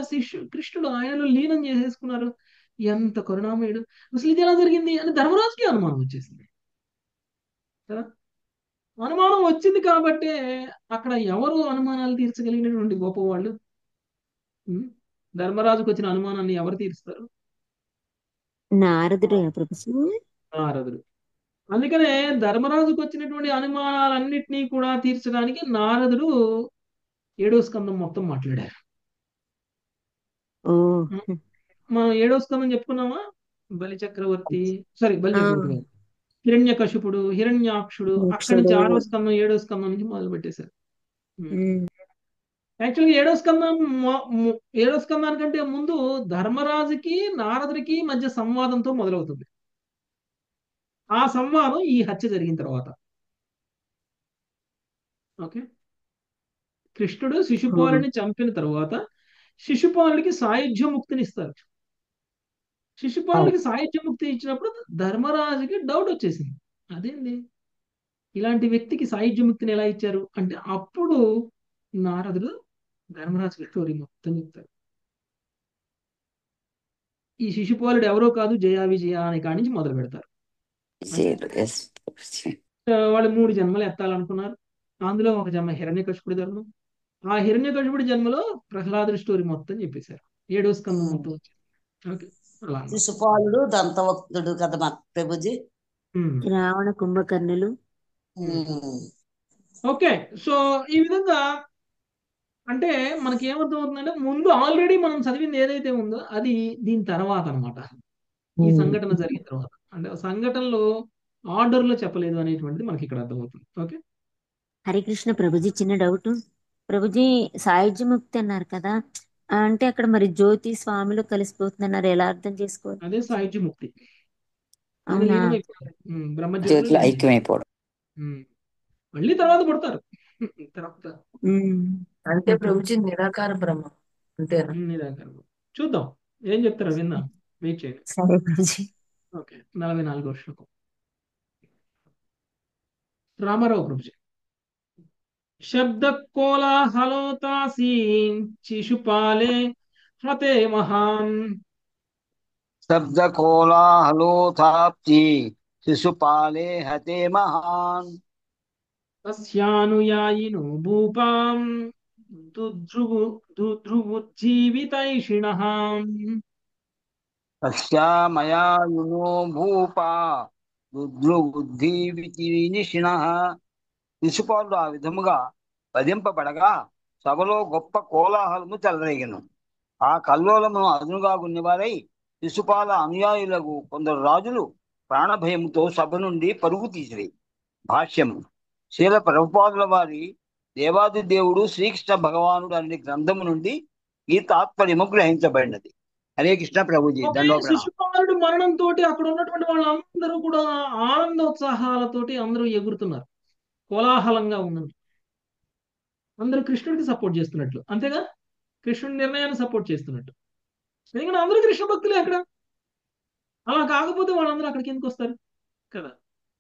Speaker 1: కృష్ణుడు ఆయనలో లీనం చేసేసుకున్నారు. ఎంత కరుణామయుడు! అసలు ఇది ఎలా జరిగింది అని ధర్మరాజుకి అనుమానం వచ్చేసింది కదా. అనుమానం వచ్చింది కాబట్టే అక్కడ ఎవరు అనుమానాలు తీర్చగలిగినటువంటి గొప్పవాళ్ళు? ధర్మరాజుకు వచ్చిన అనుమానాన్ని ఎవరు తీరుస్తారు?
Speaker 5: నారదుడు ప్రభుజీ.
Speaker 1: నారదుడు. అందుకనే ధర్మరాజుకు వచ్చినటువంటి అనుమానాలన్నిటినీ కూడా తీర్చడానికి నారదుడు 7వ స్కందం మొత్తం మాట్లాడారు.
Speaker 5: ఓ
Speaker 1: మనం 7వ స్కందం చెప్పుకున్నామా? బలి చక్రవర్తి కాదు, హిరణ్యకశిపుడు, హిరణ్యాక్షుడు, అక్కడి నుంచి 6వ స్కందం 7వ స్కందం నుంచి మొదలు పెట్టేశారు. యాక్చువల్గా 7వ స్కందానికంటే ముందు ధర్మరాజుకి నారదుడికి మధ్య సంవాదంతో మొదలవుతుంది. ఆ సంవాదం ఈ హత్య జరిగిన తర్వాత. ఓకే, కృష్ణుడు శిశుపాలుని చంపిన తర్వాత శిశుపాలుడికి సాయుధ్య ముక్తిని ఇస్తారు. శిశుపాలుడికి సాయుధ్య ముక్తి ఇచ్చినప్పుడు ధర్మరాజుకి డౌట్ వచ్చేసింది. అదేంది ఇలాంటి వ్యక్తికి సాయుధ్య ముక్తిని ఎలా ఇచ్చారు అంటే, అప్పుడు నారదుడు ధర్మరాజుకి స్టోరీ మొత్తం చెప్తారు. ఈ శిశుపాలుడు ఎవరో కాదు, జయా విజయ అనే కాడి నుంచి మొదలు పెడతారు. వాళ్ళు 3 జన్మలు ఎత్తాలనుకున్నారు. అందులో ఒక జన్మ హిరణ్యకశిపుడి ధర్మం. ఆ హిరణ్యకశిపుడి జన్మలో ప్రహ్లాదుడి స్టోరీ మొత్తం చెప్పేశారు. 7వ స్కందం మొత్తం వచ్చింది. ఓకే, అలా
Speaker 3: శిశుపాలుడు దంతవక్తుడు కదా ప్రభుజీ.
Speaker 5: రావణ కుంభకర్ణులు.
Speaker 1: ఓకే, సో ఈ విధంగా అంటే మనకి ఏమర్థం అవుతుందంటే, ముందు ఆల్రెడీ మనం చదివింది ఏదైతే ఉందో అది దీని తర్వాత అనమాట. ఈ సంఘటన జరిగిన తర్వాత అంటే సంఘటనలో ఆర్డర్ లో చెప్పలేదు అనేటువంటిది మనకి ఇక్కడ అర్థమవుతుంది. ఓకే,
Speaker 5: హరికృష్ణ ప్రభుజీ, చిన్న డౌట్. ప్రభుజీ సాయుధ్య ముక్తి అన్నారు కదా, అంటే అక్కడ మరి జ్యోతి స్వామిలో కలిసిపోతుందన్నారు, ఎలా అర్థం చేసుకోవాలి?
Speaker 1: అదే సాయుధ్య ముక్తి.
Speaker 5: అవునా?
Speaker 2: జ్యోతిలో ఐక్యమైపోవడం.
Speaker 1: మళ్ళీ తర్వాత పుడతారు. తర్వాత
Speaker 4: అంటే ప్రభుజీ నిరాకార బ్రహ్మ అంతేనా?
Speaker 1: నిరాకారం. చూద్దాం ఏం చెప్తారో విందాం, వెయిట్ చేయండి.
Speaker 5: సరే ప్రభుజీ.
Speaker 1: ఓకే, 44వ శ్లోకం. రామారావు ప్రభుజీ. శబ్ద కోలాహలోతాసి శిశుపాలే హతే మహాన్.
Speaker 11: శబ్ద కోలాహలోతాప్తి శిశుపాలే హతే మహాన్.
Speaker 1: తస్యానుయాయినో భూపాం దుద్రువుజ్జీవితైషిణః.
Speaker 11: తస్యామయాయునో భూపా రుద్రుబుద్ధివినిషిణః. శిశుపాలుడు ఆ విధముగా వధింపబడగా సభలో గొప్ప కోలాహలము చెలరేగెను. ఆ కల్లోలమును అదునుగా గున్నవారై శిశుపాల అనుయాయులకు కొందరు రాజులు ప్రాణభయముతో సభ నుండి పరుగు తీసిరి. భాష్యము. శ్రీల ప్రభుపాదుల వారి దేవాది దేవుడు శ్రీకృష్ణ భగవానుడు అనే గ్రంథము నుండి ఈ తాత్పర్యము గ్రహించబడినది. హరే కృష్ణ ప్రభుజీ.
Speaker 1: శిశుపాలుడు మరణంతో అక్కడ ఉన్నటువంటి వాళ్ళందరూ కూడా ఆనందోత్సాహాలతోటి అందరూ ఎగురుతున్నారు. కోలాహలంగా ఉన్నది. అందరూ కృష్ణుడికి సపోర్ట్ చేస్తున్నట్లు, అంతేగా, కృష్ణుడి నిర్ణయాన్ని సపోర్ట్ చేస్తున్నట్టు. ఎందుకంటే అందరూ కృష్ణ భక్తులే అక్కడ. అలా కాకపోతే వాళ్ళందరూ అక్కడికి ఎందుకు వస్తారు కదా.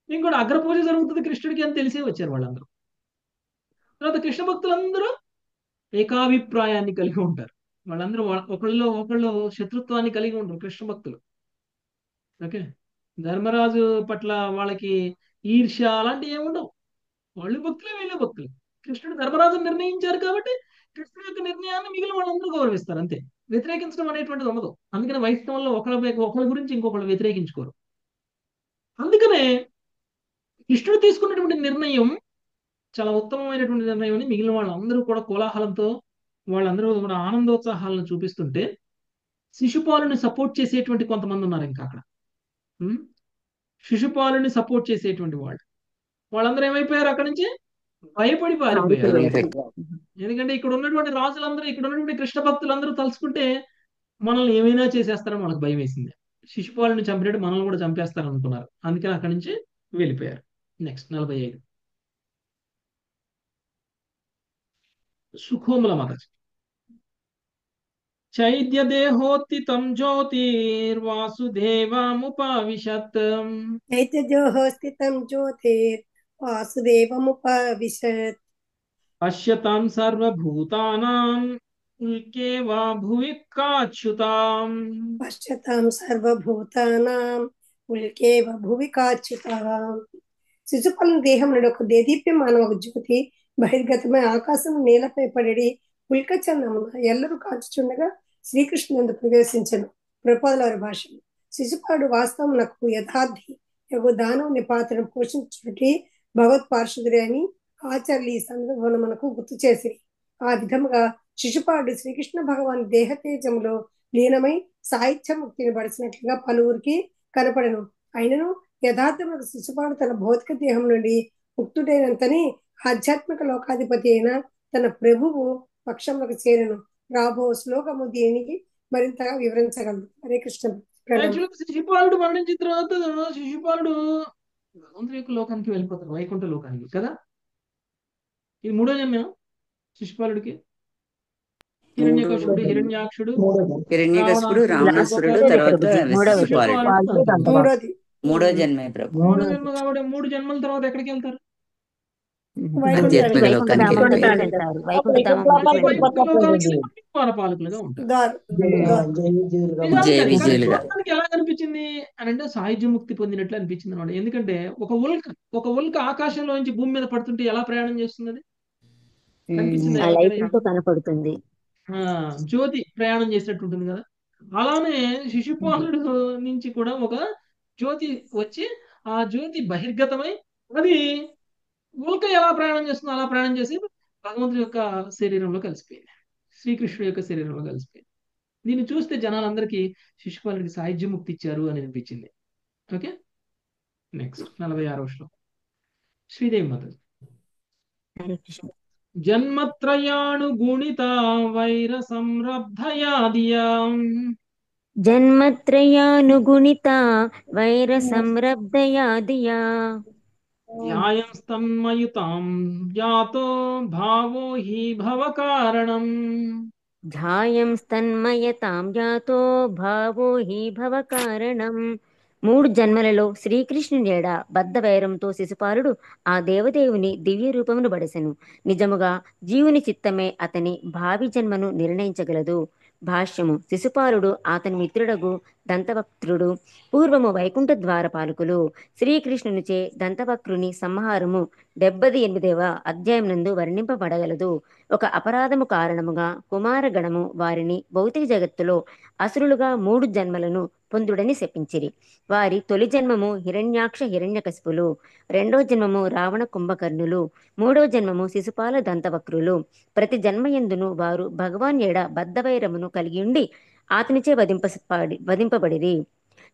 Speaker 1: ఇంకోటి అగ్రపూజ జరుగుతుంది కృష్ణుడికి అని తెలిసే వచ్చారు వాళ్ళందరూ. తర్వాత కృష్ణ భక్తులందరూ ఏకాభిప్రాయాన్ని కలిగి ఉంటారు. వాళ్ళందరూ ఒకళ్ళు శత్రుత్వాన్ని కలిగి ఉంటారు కృష్ణ భక్తులు. ఓకే, ధర్మరాజు పట్ల వాళ్ళకి ఈర్ష్య అలాంటివి ఏముండవు. వాళ్ళు భక్తులే, వీళ్ళు భక్తులు. కృష్ణుడు ధర్మరాజును నిర్ణయించారు కాబట్టి కృష్ణుడి యొక్క నిర్ణయాన్ని మిగిలిన వాళ్ళందరూ గౌరవిస్తారు. అంతే, వ్యతిరేకించడం అనేటువంటిది ఉండదు. అందుకని వైష్ణవంలో ఒకరి గురించి ఇంకొకరు వ్యతిరేకించుకోరు. అందుకనే కృష్ణుడు తీసుకున్నటువంటి నిర్ణయం చాలా ఉత్తమమైనటువంటి నిర్ణయం అని మిగిలిన వాళ్ళందరూ కూడా కోలాహలంతో వాళ్ళందరూ కూడా ఆనందోత్సాహాలను చూపిస్తుంటే శిశుపాలుని సపోర్ట్ చేసేటువంటి కొంతమంది ఉన్నారు ఇంకా అక్కడ. శిశుపాలుని సపోర్ట్ చేసేటువంటి వాళ్ళందరూ ఏమైపోయారు, అక్కడి నుంచి భయపడి పారిపోయారు. ఎందుకంటే ఇక్కడ ఉన్నటువంటి రాజులందరూ, ఇక్కడ ఉన్నటువంటి కృష్ణ భక్తులందరూ తలుచుకుంటే మనల్ని ఏమైనా చేసేస్తారని మనకు భయం వేసింది. శిశుపాలుని చంపినట్టు మనల్ని కూడా చంపేస్తారు అనుకున్నారు. అందుకని అక్కడి నుంచి వెళ్ళిపోయారు. నెక్స్ట్ 45. సుఖోముల మాతాజీ. చైద్య దేహోత్తితం జ్యోతిర్వాసుదేవముపావిశత్.
Speaker 10: చైత్య దేహోస్థితం జ్యోతిర్వాసుదేవముపావిశత్.
Speaker 1: పశ్యతాం సర్వభూతానాం ఉల్కేవా భువి కాచ్యుతాం.
Speaker 10: పశ్యతాం సర్వభూతానాం ఉల్కేవ భువి కాచ్యుతాం. శిశుపాలుని దేహం నుండి ఒక దేదీప్యమాన ఒక జ్యోతి బహిర్గతమై ఆకాశం నేలపై పడి ఉల్కచందమున ఎల్లరూ కాచుచుండగా శ్రీకృష్ణుడు ప్రవేశించను. ప్రభుపాదుల వారి భాష. శిశుపాలుడు వాస్తవమునకు యథార్థి యగు దానవుని పాత్రను పోషించుటి భగవత్ పార్షదుడే అని ఆచార్యులు ఈ సందర్భంలో మనకు గుర్తు చేసి, ఆ విధముగా శిశుపాలుడు శ్రీకృష్ణ భగవాన్ దేహతేజములో లీనమై సాహిత్య ముక్తిని పడిచినట్లుగా పలువురికి కనపడను. అయినను యథార్థములకు శిశుపాలుడు తన భౌతిక దేహం నుండి ముక్తుడైనంతని ఆధ్యాత్మిక లోకాధిపతి అయిన తన ప్రభువు పక్షములకు చేరను. రాబో శ్లోకము దీనికి మరింతగా వివరించగలదు. హరే కృష్ణ. ప్రణామం.
Speaker 1: యాక్చువల్గా శిశుపాలుడు మరణించిన తర్వాత శిశుపాలుడు భగవంతుడి యొక్క లోకానికి వెళ్ళిపోతాడు, వైకుంఠ లోకానికి కదా. ఇది మూడో జన్మ శిశుపాలుడికి. హిరణ్యకశిపుడు, హిరణ్యాక్షుడు,
Speaker 2: హిరణ్యకశిపుడు, రావణాసురుడు, తర్వాత శిశుపాలుడు.
Speaker 10: మూడోది
Speaker 2: మూడో జన్మే ప్రభు.
Speaker 1: మూడో జన్మ కాబట్టి 3 జన్మల తర్వాత ఎక్కడికి వెళ్తారు?
Speaker 2: ఆధ్యాత్మిక లోకానికి వెళ్ళిపోయారు.
Speaker 1: ద్వారపాలకులుగా ఉంటారు.
Speaker 2: జయ విజయులుగా.
Speaker 1: చూడడానికి ఎలా అనిపించింది అని అంటే సాయుధ్య ముక్తి పొందినట్లు అనిపించింది అనమాట. ఎందుకంటే ఒక ఉల్క ఆకాశంలోంచి భూమి మీద పడుతుంటే ఎలా ప్రయాణం చేస్తుంది? అది కనిపించింది
Speaker 5: ఆ లైటింగ్ తో కనపడుతుంది.
Speaker 1: జ్యోతి ప్రయాణం చేసినట్టు ఉంటుంది కదా. అలానే శిశుపాలుడు నుంచి కూడా ఒక జ్యోతి వచ్చి ఆ జ్యోతి బహిర్గతమై అది ఉల్క ఎలా ప్రయాణం చేస్తుందో అలా ప్రయాణం చేసి భగవంతుడి యొక్క శరీరంలో కలిసిపోయింది, శ్రీకృష్ణుడి యొక్క శరీరంలో కలిసిపోయింది. దీన్ని చూస్తే జనాలందరికీ శిశుపాలుడికి సాయుధ్య ముక్తి ఇచ్చారు అని అనిపించింది. ఓకే, నెక్స్ట్ 46వ శ్లోకం. శ్రీదేవి మాత. జన్మత్రయాణుగుణిత వైర సంరబ్ధయాదియా
Speaker 5: జన్మత్రయానుగుణిత వైర సంరబ్ధయాదియా
Speaker 1: ధ్యాయం స్తన్మయుతాం జాతో భావో హి భవ కారణం.
Speaker 5: ధ్యాయం స్తన్మయతాం జాతో భావో హి భవ కారణం. 3 జన్మలలో శ్రీకృష్ణుని ఎడ బద్ధ వైరంతో శిశుపాలుడు ఆ దేవదేవుని దివ్య రూపమును బడసెను. నిజముగా జీవుని చిత్తమే అతని భావి జన్మను నిర్ణయించగలదు. భాష్యము. శిశుపాలుడు అతని మిత్రుడగు దంతవక్త్రుడు పూర్వము వైకుంఠ ద్వారపాలకులు. శ్రీకృష్ణునిచే దంతవక్రుని సంహారము 78వ అధ్యాయం నందు వర్ణింపబడగలదు. ఒక అపరాధము కారణముగా కుమారగణము వారిని భౌతిక జగత్తులో అసురులుగా 3 జన్మలను పొందుడని శపించిరి. వారి తొలి జన్మము హిరణ్యాక్ష హిరణ్యకశిపులు, 2వ జన్మము రావణ కుంభకర్ణులు, 3వ జన్మము శిశుపాల దంతవక్రులు. ప్రతి జన్మయందును వారు భగవాన్ ఎడ బద్ధవైరమును కలిగియుండి అతనిచే వధింపబడిరి.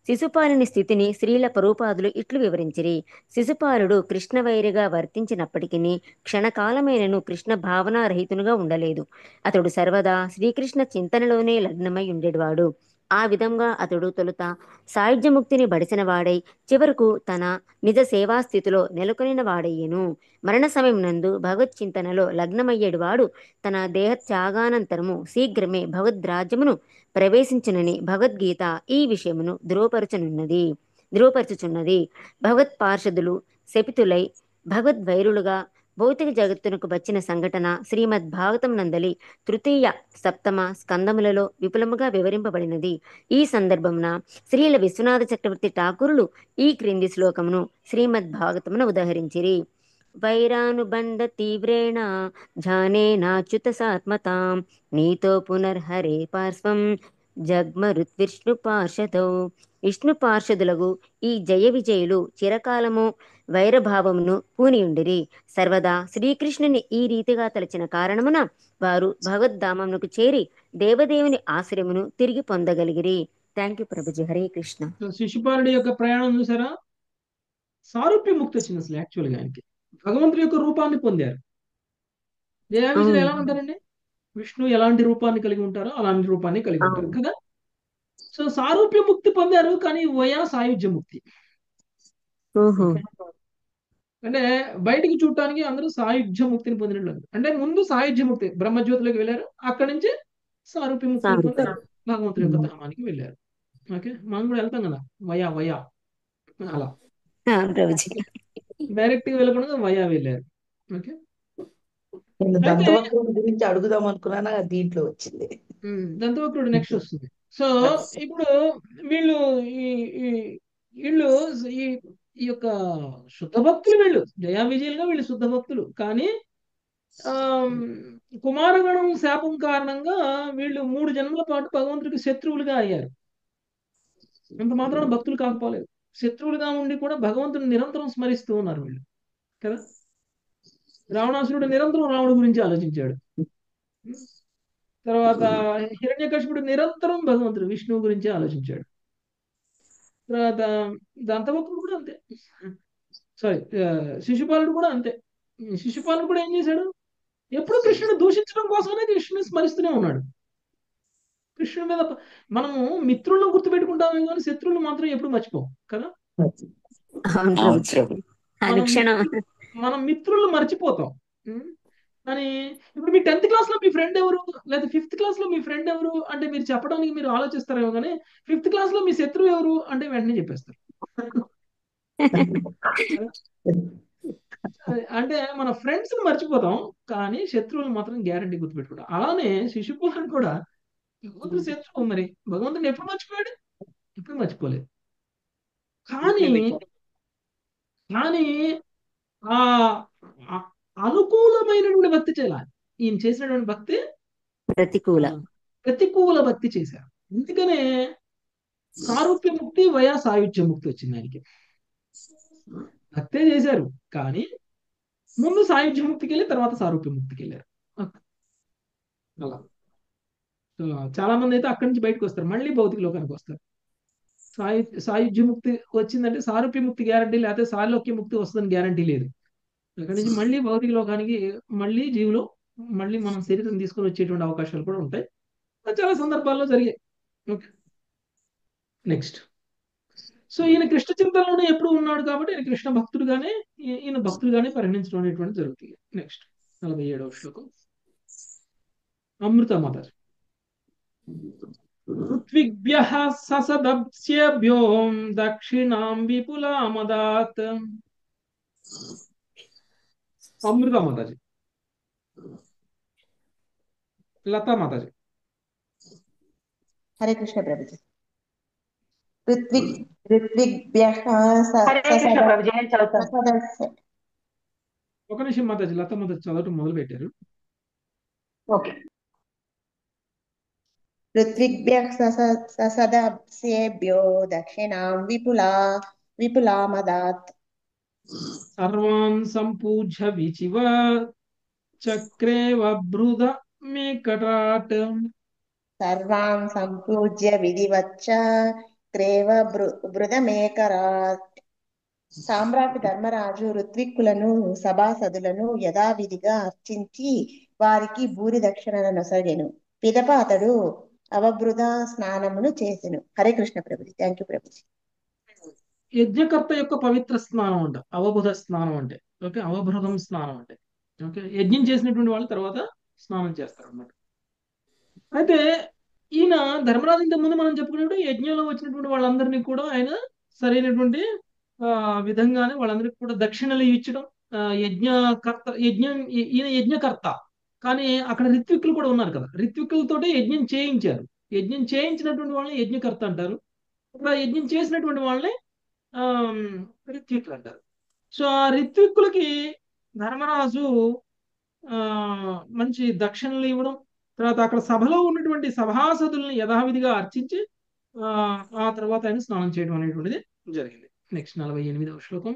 Speaker 5: శిశుపాలుని స్థితిని శ్రీల పరూపాదులు ఇట్లు వివరించిరి. శిశుపాలుడు కృష్ణవైరిగా వర్తించినప్పటికీ క్షణకాలమైనను కృష్ణ భావనారహితునుగా ఉండలేదు. అతడు సర్వదా శ్రీకృష్ణ చింతనలోనే లగ్నమై ఉండేవాడు. ఆ విధంగా అతడు తొలుత సాయుధ్యముక్తిని బడిసిన వాడై చివరకు తన నిజ సేవాస్థితిలో నెలకొనిన వాడయ్యెను. మరణ సమయం నందు భగవత్ చింతనలో లగ్నమయ్యేడు వాడు తన దేహ త్యాగానంతరము శీఘ్రమే భగవద్రాజ్యమును ప్రవేశించునని భగవద్గీత ఈ విషయమును ధృవపరచుచున్నది. భగవత్ పార్షదులు శపితులై భగవద్వైరులుగా భౌతిక జగత్తునకు వచ్చిన సంఘటన శ్రీమద్ భాగవతం నందలి తృతీయ సప్తమ స్కందములలో విపులముగా వివరింపబడినది. ఈ సందర్భమున శ్రీల విశ్వనాథ చక్రవర్తి ఠాకూరులు ఈ క్రింది శ్లోకమును శ్రీమద్ భాగవతమున ఉదహరించిరి. వైరానుబంధ తీవ్రేణ ఝానేనాచ్యుత సాత్మతాం నీతో పునర్హరే పార్శ్వం జగ్మరుద్విష్ణు పార్షదౌ. విష్ణు పార్షదులకు ఈ జయ విజయులు చిరకాలము వైరభావమును పూనియుండిరి. సర్వదా శ్రీకృష్ణుని ఈ రీతిగా తలచిన కారణమున వారు భగవద్ధామమునకు చేరి దేవదేవుని ఆశ్రయమును తిరిగి పొందగలిగిరి. Thank you Prabhuji. హరే కృష్ణ.
Speaker 1: శిశుపాలుడి యొక్క ప్రయాణం చూసారా? సారూప్య ముక్తి వచ్చింది అసలు. యాక్చువల్గా ఆయనకి భగవంతుడి యొక్క రూపాన్ని పొందారు. జయావిజయులు ఎలా ఉంటారండి? విష్ణు ఎలాంటి రూపాన్ని కలిగి ఉంటారో అలాంటి రూపాన్ని కలిగి ఉంటారు కదా. సో సారూప్య ముక్తి పొందారు, కానీ వయా సాయుధ్య ముక్తి. అంటే బయటికి చూడటానికి అందరూ సాయుధ్య ముక్తిని పొందినట్లు. అంటే ముందు సాయుధ్య ముక్తి బ్రహ్మజ్యోతిలోకి వెళ్ళారు, అక్కడి నుంచి సారూప్య ముక్తిని పొంది భగవంతుడి యొక్క ధామానికి వెళ్ళారు. ఓకే, మనం కూడా వెళ్తాం కదా వయా వయా అలా డైరెక్ట్ గా వెళ్ళకుండా వయా వెళ్ళారు. ఓకే,
Speaker 3: దంతవక్రుడి గురించి అడుగుదాం అనుకున్నాను, దీంట్లో వచ్చింది.
Speaker 1: దంతవక్రుడు నెక్స్ట్ వస్తుంది. సో ఇప్పుడు వీళ్ళు వీళ్ళు ఈ యొక్క శుద్ధ భక్తులు, వీళ్ళు జయా విజయులుగా వీళ్ళు శుద్ధ భక్తులు. కానీ కుమారగణం శాపం కారణంగా వీళ్ళు 3 జన్మల పాటు భగవంతుడికి శత్రువులుగా అయ్యారు. అంత మాత్రాన భక్తులు కాకపోలేదు, శత్రువులుగా ఉండి కూడా భగవంతుని నిరంతరం స్మరిస్తూ ఉన్నారు వీళ్ళు కదా. రావణాసురుడు నిరంతరం రాముడి గురించి ఆలోచించాడు. తర్వాత హిరణ్యకశిపుడు నిరంతరం భగవంతుడు విష్ణువు గురించి ఆలోచించాడు. తర్వాత దంతవక్రుడు కూడా అంతే. సారీ, శిశుపాలుడు కూడా అంతే. శిశుపాలుడు కూడా ఏం చేశాడు? ఎప్పుడు కృష్ణుడు దూషించడం కోసమే కృష్ణుని స్మరిస్తూనే ఉన్నాడు. కృష్ణుడి మీద మనము మిత్రులను గుర్తుపెట్టుకుంటామే కానీ శత్రువులు మాత్రం ఎప్పుడు మర్చిపోం కదా.
Speaker 5: అవును ప్రభుజీ. అనుక్షణం
Speaker 1: మనం మిత్రులను మర్చిపోతాం. కానీ ఇప్పుడు మీ 10th క్లాస్ లో మీ ఫ్రెండ్ ఎవరు, లేదా 5th క్లాస్ లో మీ ఫ్రెండ్ ఎవరు అంటే మీరు చెప్పడానికి మీరు ఆలోచిస్తారేమో, కానీ 5th క్లాస్ లో మీ శత్రువు ఎవరు అంటే వెంటనే చెప్పేస్తారు. అంటే మన ఫ్రెండ్స్ మర్చిపోతాం కానీ శత్రువులు మాత్రం గ్యారంటీ గుర్తుపెట్టుకుంటాం. అలానే శిశుపాలుడు కూడా భగవంతుడు శత్రువు, మరి భగవంతుడిని ఎప్పుడు మర్చిపోయాడు? ఎప్పుడు మర్చిపోలేదు. కానీ కానీ ఆ అనుకూలమైనటువంటి భక్తి చేయాలి. ఈయన చేసినటువంటి భక్తి ప్రతికూల భక్తి చేశారు. అందుకనే సారూప్య ముక్తి వయా సాయుధ్య ముక్తి వచ్చింది ఆయనకి. భక్తే చేశారు కానీ ముందు సాయుధ్య ముక్తికి వెళ్ళి తర్వాత సారూప్య ముక్తికి వెళ్ళారు. అలా చాలా మంది అయితే అక్కడి నుంచి బయటకు వస్తారు, మళ్ళీ భౌతిక లోకానికి వస్తారు. సాయుధ్య ముక్తి వచ్చిందంటే సారూప్య ముక్తి గ్యారంటీ, లేకపోతే సాలోక్య ముక్తి వస్తుందని గ్యారంటీ లేదు. అక్కడి నుంచి మళ్ళీ భౌతిక లోకానికి, మళ్ళీ జీవులో మళ్ళీ మనం శరీరం తీసుకొని వచ్చేటువంటి అవకాశాలు కూడా ఉంటాయి. చాలా సందర్భాల్లో జరిగాయి. Okay, next. సో ఈయన కృష్ణ చింతనలోనే ఎప్పుడు ఉన్నాడు కాబట్టి ఈయన కృష్ణ భక్తుడుగానే, ఈయన భక్తుడుగానే పరిగణించడం అనేటువంటి జరుగుతుంది. నెక్స్ట్ 47వ శ్లోకం. అమృత మాతాజీ. ఋత్విగ్భ్యః ససదస్యేభ్యో దక్షిణాం విపులామదాత్. అమృత మాతాజీ. లతా మాతాజీ.
Speaker 12: హరే కృష్ణ ప్రభుజీ. ఋత్విగ్భ్యః
Speaker 1: ఒక నిమిషం మాతాజీ, లతా మాతాజీ చదవటం మొదలు పెట్టారు.
Speaker 12: ఓకే. ఋత్విగ్భ్యః ససదస్యేభ్యో దక్షిణాం విపులామదాత్.
Speaker 1: సర్వాన్ సంపూజ్య విచివ చక్రే వభృద మేకటాట్.
Speaker 12: సర్వాన్ సంపూజ్య విధివచ్చ క్రేవ బృదమేకరాట్. సామ్రాట్ ధర్మరాజు ఋత్విక్కులను సభాసదులను యథావిధిగా అర్చించి వారికి భూరి దక్షిణను నొసగెను. పిదప అతడు అవబృద స్నానమును చేసెను. హరే కృష్ణ ప్రభుజీ. Thank you Prabhuji.
Speaker 1: యజ్ఞకర్త యొక్క పవిత్ర స్నానం అంట అవబుధ స్నానం అంటే. ఓకే, అవబృధం స్నానం అంటే ఓకే, యజ్ఞం చేసినటువంటి వాళ్ళు తర్వాత స్నానం చేస్తారు అన్నమాట. అయితే ఈయన ధర్మరాజు ఇంతకు ముందు మనం చెప్పుకున్నప్పుడు యజ్ఞంలో వచ్చినటువంటి వాళ్ళందరినీ కూడా ఆయన సరైనటువంటి విధంగానే వాళ్ళందరికీ కూడా దక్షిణలు ఇచ్చడం. ఈయన యజ్ఞకర్త, కానీ అక్కడ రిత్విక్కులు కూడా ఉన్నారు కదా, రిత్విక్కులతోటే యజ్ఞం చేయించారు. యజ్ఞం చేయించినటువంటి వాళ్ళని యజ్ఞకర్త అంటారు. ఇక్కడ యజ్ఞం చేసినటువంటి వాళ్ళని రిత్విక్కులు అంటారు. సో ఆ రిత్విక్కులకి ధర్మరాజు మంచి దక్షిణలు ఇవ్వడం, తర్వాత అక్కడ సభలో ఉన్నటువంటి సభాసదుల్ని యథావిధిగా అర్చించి ఆ తర్వాత ఆయన స్నానం చేయడం అనేటువంటిది జరిగింది. నెక్స్ట్ 48వ శ్లోకం.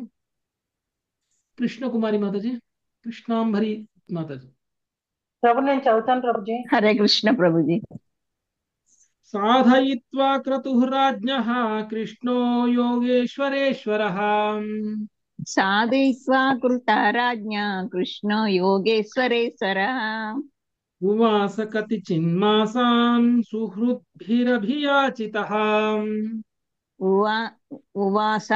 Speaker 1: కృష్ణకుమారి మాతాజీ. కృష్ణాంబరి మాతాజీ.
Speaker 13: ప్రభు నేను చదువుతాను ప్రభుజీ.
Speaker 14: హరే కృష్ణ ప్రభుజీ.
Speaker 1: సాధయిత్వా క్రతుః రాజ్ఞః కృష్ణో యోగేశ్వరేశ్వరః.
Speaker 14: సాధయిత్వా కృత రాజ్ఞా కృష్ణో యోగేశ్వరేశ్వరః.
Speaker 1: ఉవాస కతి చిన్మాసాన్ సుహృద్భిరభియాచితః.
Speaker 14: ఉవాస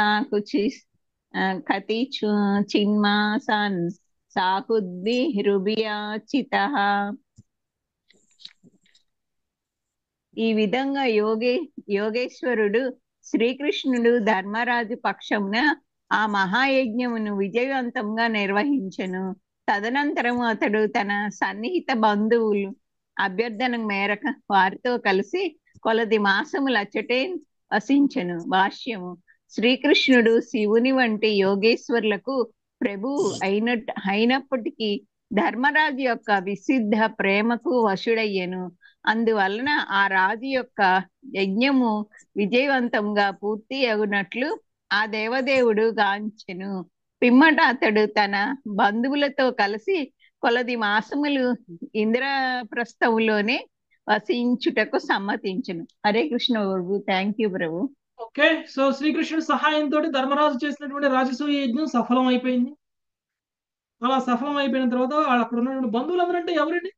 Speaker 14: కతి చిన్మాసాన్ సాహుద్భిరుభియాచితః. ఈ విధంగా యోగేశ్వరుడు శ్రీకృష్ణుడు ధర్మరాజు పక్షమున ఆ మహాయజ్ఞమును విజయవంతంగా నిర్వహించెను. తదనంతరం అతడు తన సన్నిహిత బంధువులు అభ్యర్థన మేరకు వారితో కలిసి కొలది మాసములు అచ్చటే వసించెను. భాష్యము. శ్రీకృష్ణుడు శివుని వంటి యోగేశ్వరులకు ప్రభు అయినప్పటికీ ధర్మరాజు యొక్క విశుద్ధ ప్రేమకు వశుడయ్యను. అందువలన ఆ రాజు యొక్క యజ్ఞము విజయవంతంగా పూర్తి అగునట్లు ఆ దేవదేవుడు గాంచెను. పిమ్మట అతడు తన బంధువులతో కలిసి కొలది మాసములు ఇంద్రప్రస్థములోనే వసించుటకు సమ్మతించును. Hare Krishna Prabhu. Thank you Prabhu.
Speaker 1: Okay. So శ్రీకృష్ణుడి సహాయంతో ధర్మరాజు చేసినటువంటి రాజసూయ యజ్ఞం సఫలం అయిపోయింది. అలా సఫలం అయిపోయిన తర్వాత అక్కడ ఉన్నటువంటి బంధువులందరూ అంటే ఎవరండి?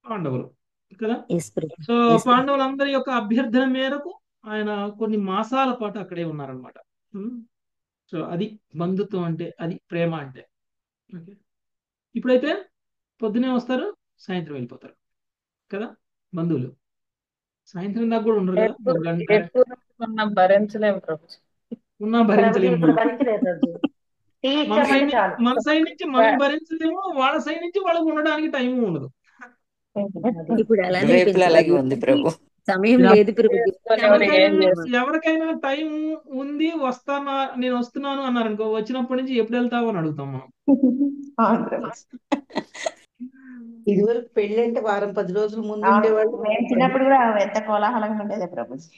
Speaker 1: పాండవులు కదా. సో పాండవులందరి యొక్క అభ్యర్థన మేరకు ఆయన కొన్ని మాసాల పాటు అక్కడే ఉన్నారనమాట. సో అది బంధుత్వం అంటే, అది ప్రేమ అంటే. ఓకే. ఇప్పుడైతే పొద్దునే వస్తారు, సాయంత్రం వెళ్ళిపోతారు కదా బంధువులు. సాయంత్రం దాకా కూడా ఉండరు కదా. ఒక గంట
Speaker 13: భరించలేము ప్రభుజీ.
Speaker 1: ఉన్నా భరించలేము.
Speaker 13: ఇప్పుడు భరించలేదు ప్రభుజీ. టీ ఇచ్చామంటే చాలు.
Speaker 1: మన సైడ్ నుంచి మనం భరించలేము, వాళ్ళ సైడ్ నుంచి వాళ్ళకు ఉండడానికి టైం ఉండదు.
Speaker 9: ఇప్పుడు అలానే
Speaker 2: ఇరువైపులా అలాగే ఉంది ప్రభు.
Speaker 9: సమయం లేదు ప్రభుజీ.
Speaker 1: ఎవరికైనా టైం ఉంది, వస్తానా నేను వస్తున్నాను అన్నారు అనుకో, వచ్చినప్పటి నుంచి ఎప్పుడు వెళ్తావు అని అడుగుతాం మనం.
Speaker 3: ఇదివరకు పెళ్లి అంటే వారం 10 రోజుల ముందు ఉండేవాళ్ళు.
Speaker 12: మేము చిన్నప్పుడు కూడా ఎంత కోలాహలంగా ఉండేది ప్రభుజీ.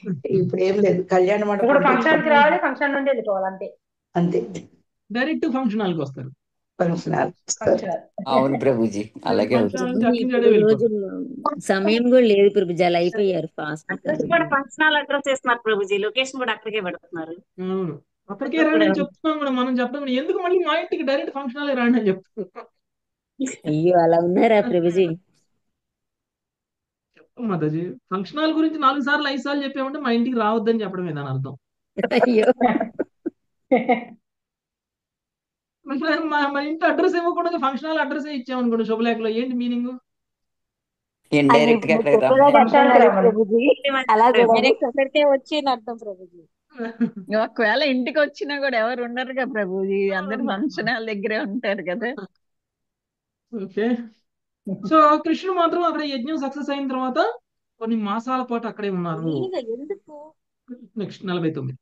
Speaker 3: ఇప్పుడు ఏం లేదు, కళ్యాణ
Speaker 13: ఇప్పుడు
Speaker 3: మండపం
Speaker 13: ఫంక్షన్ కి రావాలి, ఫంక్షన్ నుండి వెళ్ళిపోవాలి అంతే.
Speaker 3: అంతే,
Speaker 1: డైరెక్ట్ ఫంక్షన్ హాల్కి వస్తారు.
Speaker 3: Function hall.
Speaker 2: అవును ప్రభుజీ, అలాగే అవుతుంది.
Speaker 9: ఇప్పుడు రోజుల్లో సమయం కూడా లేదు ప్రభుజీ, అలా అయిపోయారు ఫాస్ట్.
Speaker 15: ఫంక్షన్ హాల్ అడ్రస్ చేస్తున్నారు ప్రభుజీ, లొకేషన్ కూడా అక్కడికే పెడుతున్నారు.
Speaker 1: అవును, అప్పటికే రండి అని చెప్తున్నాం కూడా మనం. చెప్పడం ఎందుకు మళ్ళీ మా ఇంటికి డైరెక్ట్ ఫంక్షన్ హాల్ రండి అని చెప్తున్నాం.
Speaker 9: అయ్యో అలా ఉన్నారా ప్రభుజీ?
Speaker 1: చెప్తాం మాతాజీ, ఫంక్షన్ హాల్ గురించి 4 సార్లు 5 సార్లు చెప్పామంటే మా ఇంటికి రావద్దని చెప్పడమే దాని అర్థం.
Speaker 9: అయ్యో
Speaker 1: మన ఇంటి అడ్రస్ ఇవ్వకుండా ఫంక్షన్ హాల్ అడ్రస్ ఇచ్చామనుకోండి శుభలేఖలో, ఏంటి మీనింగ్?
Speaker 2: ఇండైరెక్ట్ గా అక్కడ
Speaker 15: వచ్చి అర్థం ప్రభుజీ.
Speaker 14: ఒకవేళ ఇంటికి వచ్చినా కూడా ఎవరు ఉండరుగా ప్రభుజీ, అందరు ఫంక్షన్ హాల్ దగ్గరే ఉంటారు కదా.
Speaker 1: ఓకే. సో కృష్ణుడు మాత్రం అక్కడ యజ్ఞం సక్సెస్ అయిన తర్వాత కొన్ని మాసాల పాటు అక్కడే ఉన్నారు. నెక్స్ట్ 49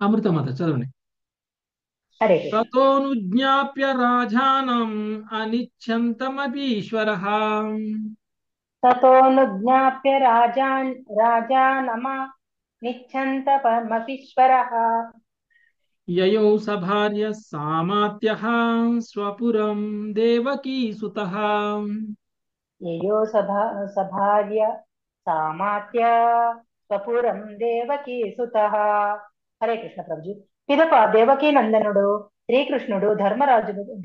Speaker 1: అమృతమాత చదవండి. తతోనుజ్ఞాప్య రాజానం అనిచ్ఛంతమపి ఈశ్వరః.
Speaker 13: తతోనుజ్ఞాప్య రాజానమ నిచ్ఛంతమపీశ్వరః.
Speaker 1: యయౌ సభార్య సామాత్యః స్వపురం దేవకీ సుతః.
Speaker 13: యయో సభార్య సామాత్య స్వపురం దేవకీ సుతః. హరే కృష్ణ ప్రభుజీ. పిదప దేవకీ నందనుడు శ్రీకృష్ణుడు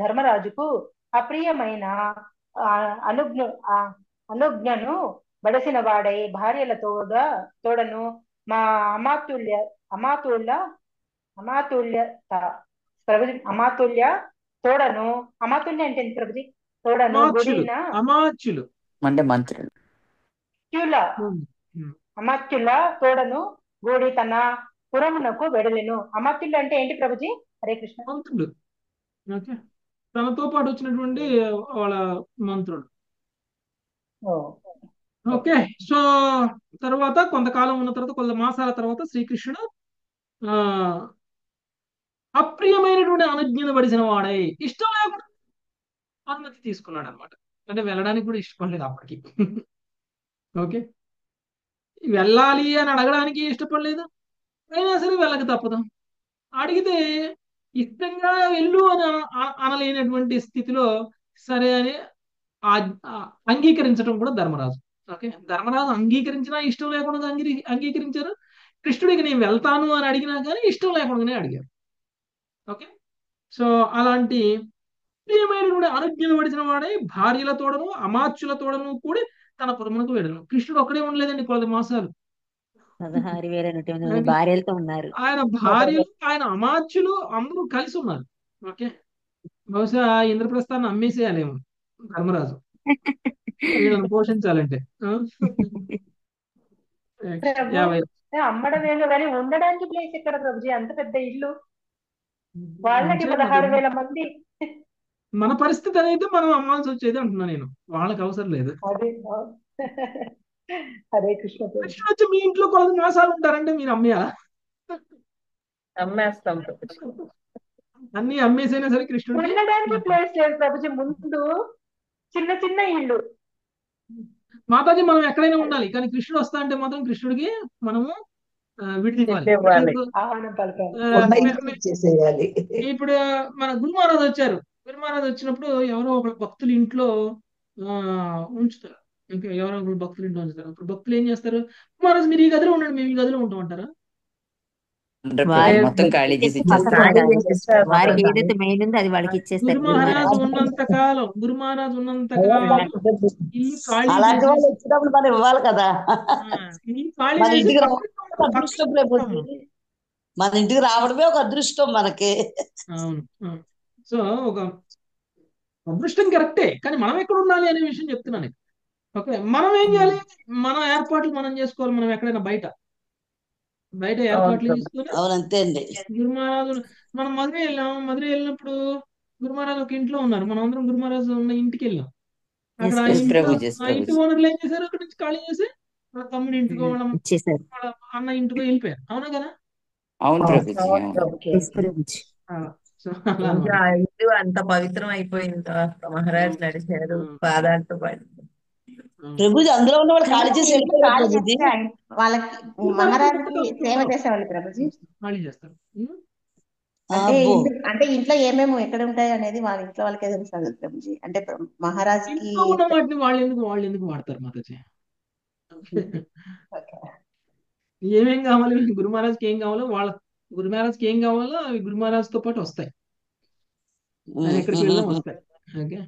Speaker 13: ధర్మరాజుకు అప్రియమైన అనుజ్ఞను బడసిన వాడై భార్యల తోడను మా అమాతుల్య తోడను. అమాతుల్య అంటే ఏంటి ప్రభుజీ? తోడను గుడిన
Speaker 1: అమాత్యులు
Speaker 2: అంటే మంత్రులు.
Speaker 13: అమాత్యుల తోడను గూడి తన పురమునకు వెడలెను. అమాత్యులు అంటే ఏంటి ప్రభుజీ? హరే కృష్ణ.
Speaker 1: మంత్రులు. ఓకే, తనతో పాటు వచ్చినటువంటి వాళ్ళ మంత్రులు. ఓకే. సో తర్వాత కొంతకాలం ఉన్న తర్వాత, కొంత మాసాల తర్వాత శ్రీకృష్ణుడు అప్రియమైనటువంటి అనుజ్ఞను పడిసిన వాడై, ఇష్టం లేకుండా అనుమతి తీసుకున్నాడు అనమాట. అంటే వెళ్ళడానికి కూడా ఇష్టపడలేదు అప్పటికి. ఓకే, వెళ్ళాలి అని అడగడానికి ఇష్టపడలేదు, అయినా సరే వెళ్ళక తప్పదు. అడిగితే ఇష్టంగా వెళ్ళు అని అనలేనటువంటి స్థితిలో సరే అని అంగీకరించడం కూడా ధర్మరాజు. ఓకే, ధర్మరాజు అంగీకరించినా ఇష్టం లేకుండా అంగీకరించారు. కృష్ణుడికి నేను వెళ్తాను అని అడిగినా కానీ ఇష్టం లేకుండానే అడిగారు. ఓకే, సో అలాంటి ప్రియమైనటువంటి అనుజ్ఞను పడిచిన వాడే భార్యల తోడను అమాత్యుల తోడను కూడి తన పురమునకు వెళ్ళను. కృష్ణుడు ఒక్కడే ఉండలేదండి, 10 మాసాలు.
Speaker 9: 16,000 భార్యలతో ఉన్నారు.
Speaker 1: ఆయన భార్యలు, ఆయన అమాత్యులు అందరూ కలిసి ఉన్నారు. ఓకే, బహుశా ఇంద్రప్రస్థాన్ని అమ్మేసేయాలేమో ధర్మరాజు వీళ్ళని పోషించాలంటే.
Speaker 13: అమ్మడం ఏమో కానీ ఉండడానికి ప్లేస్ ఎక్కడ ప్రభుజీ? అంత పెద్ద ఇల్లు, వాళ్ళకి 16,000 మంది.
Speaker 1: మన పరిస్థితి అనేది మనం అమ్మాల్సి వచ్చేది అంటున్నా నేను, వాళ్ళకి అవసరం లేదు.
Speaker 13: హరే కృష్ణ.
Speaker 1: కృష్ణ వచ్చి మీ ఇంట్లో 10 మాసాలు ఉంటారంటే మీరు అమ్మేయాలా?
Speaker 13: అమ్మేస్తాం.
Speaker 1: అన్ని అమ్మేసైనా సరే కృష్ణుడు
Speaker 13: ఉండడానికి ప్లేస్ లేదు ప్రభుజీ. ముందు చిన్న చిన్న ఇల్లు.
Speaker 1: మాతాజీ మనం ఎక్కడైనా ఉండాలి, కానీ కృష్ణుడు వస్తా అంటే మాత్రం కృష్ణుడికి మనము విడిది ఇవ్వాలి. ఇప్పుడు మన గురు మహారాజు వచ్చారు, గురుమహారాజ్ వచ్చినప్పుడు ఎవరో ఒక భక్తులు ఇంట్లో ఆ, ఉంచుతారు. ఇంకా ఎవరో ఒకరు భక్తులు ఇంట్లో ఉంచుతారు. అప్పుడు భక్తులు ఏం చేస్తారు, మహారాజ్ మీరు ఈ గదిలో ఉండండి, మేము ఈ గదిలో ఉంటాం అంటారా?
Speaker 2: ఉండరు
Speaker 5: వారి
Speaker 2: ప్రభుజీ, మొత్తం ఖాళీ చేసి ఇచ్చేస్తారు.
Speaker 4: ఖాళీ
Speaker 5: ఇచ్చేస్తారు.
Speaker 4: చేసేస్తారు
Speaker 5: వారికి
Speaker 4: మొత్తం.
Speaker 5: ఏదైతే మెయిన్ ఉందో అది వాళ్ళకి ఇచ్చేస్తారు
Speaker 1: గురు
Speaker 5: గురు
Speaker 1: మహారాజ్
Speaker 5: మహారాజ్.
Speaker 1: ఉన్నంత కాలం, గురు మహారాజ్ ఉన్నంత కాలం ఇల్లు ఖాళీ
Speaker 3: అలాంటి వాళ్ళు
Speaker 1: చేసేసి
Speaker 3: వచ్చినప్పుడు మనం ఇవ్వాలి కదా.
Speaker 1: ఇల్లు ఖాళీ
Speaker 3: మన
Speaker 1: చేసి
Speaker 3: ఇంటికి
Speaker 1: పక్కన
Speaker 3: రావడమే ఒక అదృష్టం ప్రభుజీ.
Speaker 1: ఉంటాం.
Speaker 3: మన ఇంటికి రావడమే ఒక అదృష్టం మనకి.
Speaker 1: అవును. సో ఒక అదృష్టం కరెక్టే, కానీ మనం ఎక్కడ ఉండాలి అనే విషయం చెప్తున్నాను ఇక్కడ. ఓకే, మనం ఏం చేయాలి, మన ఏర్పాట్లు మనం చేసుకోవాలి. మనం ఎక్కడైనా బయట
Speaker 4: అవును
Speaker 1: ఏర్పాట్లు
Speaker 4: ప్రభు.
Speaker 1: చేసుకొని
Speaker 3: అవునంతే అండి.
Speaker 1: గురు మహారాజు, మనం మధురై వెళ్ళాం. మధురై వెళ్ళినప్పుడు గురు మహారాజు ఒక ఇంట్లో ఉన్నారు, మనం అందరం గురు మహారాజు ఉన్న ఇంటికి వెళ్ళాం. అక్కడ ఆ
Speaker 2: ఎస్
Speaker 1: ఇంట్లో
Speaker 2: ప్రభుజీ, ఎస్
Speaker 1: ఆ ఇంటి
Speaker 2: ప్రభుజీ.
Speaker 1: ఓనర్లు ఏం చేశారు, అక్కడి నుంచి ఖాళీ చేసి వాళ్ళ తమ్ముడి ఇంటికో
Speaker 5: ఇచ్చేసారు.
Speaker 1: వాళ్ళ అన్న ఇంటికో వెళ్ళిపోయారు. అవునా కదా?
Speaker 2: అవును ప్రభుజీ,
Speaker 4: అవును
Speaker 2: అవును.
Speaker 4: ప్రభు.
Speaker 5: ఎస్ ప్రభుజీ.
Speaker 1: సో అలా
Speaker 4: ఇంకా
Speaker 1: అన్నమాట.
Speaker 4: ఇల్లు అంత పవిత్రం అయిపోయిన తర్వాత మహారాజ్ నడిచారు పాదాలతో పడి.
Speaker 3: ప్రభుజీ అందులో ఉన్న వాళ్ళు ఖాళీ
Speaker 12: ప్రభుజీ
Speaker 3: చేసి
Speaker 12: ఇంట్లో
Speaker 3: వెళ్ళిపోయారు
Speaker 12: ఖాళీ
Speaker 3: ప్రభుజీ.
Speaker 12: చేస్తే వాళ్ళకి మహారాజుకి సేవ చేసేవాళ్ళు ప్రభుజీ.
Speaker 1: ఖాళీ చేస్తారు.
Speaker 12: అంటే
Speaker 3: అబ్బో.
Speaker 12: అంటే ఇంట్లో ఏమేమి ఎక్కడ ఉంటాయి అనేది వాళ్ళ ఇంట్లో వాళ్ళకే తెలుసు ప్రభుజీ. అంటే మహారాజుకి
Speaker 1: ఇంట్లో ఉన్న వాటిని వాళ్ళు ఎందుకు వాడతారు మాతాజీ? ఏమేం కావాలి, గురు మహారాజ్కి ఏం కావాలో గురు మహారాజ్కి ఏం కావాలో అవి గురు మహారాజ్తో పాటు వస్తాయి. ఆయన ఎక్కడికి వెళ్ళినా వస్తాయి. ఓకే,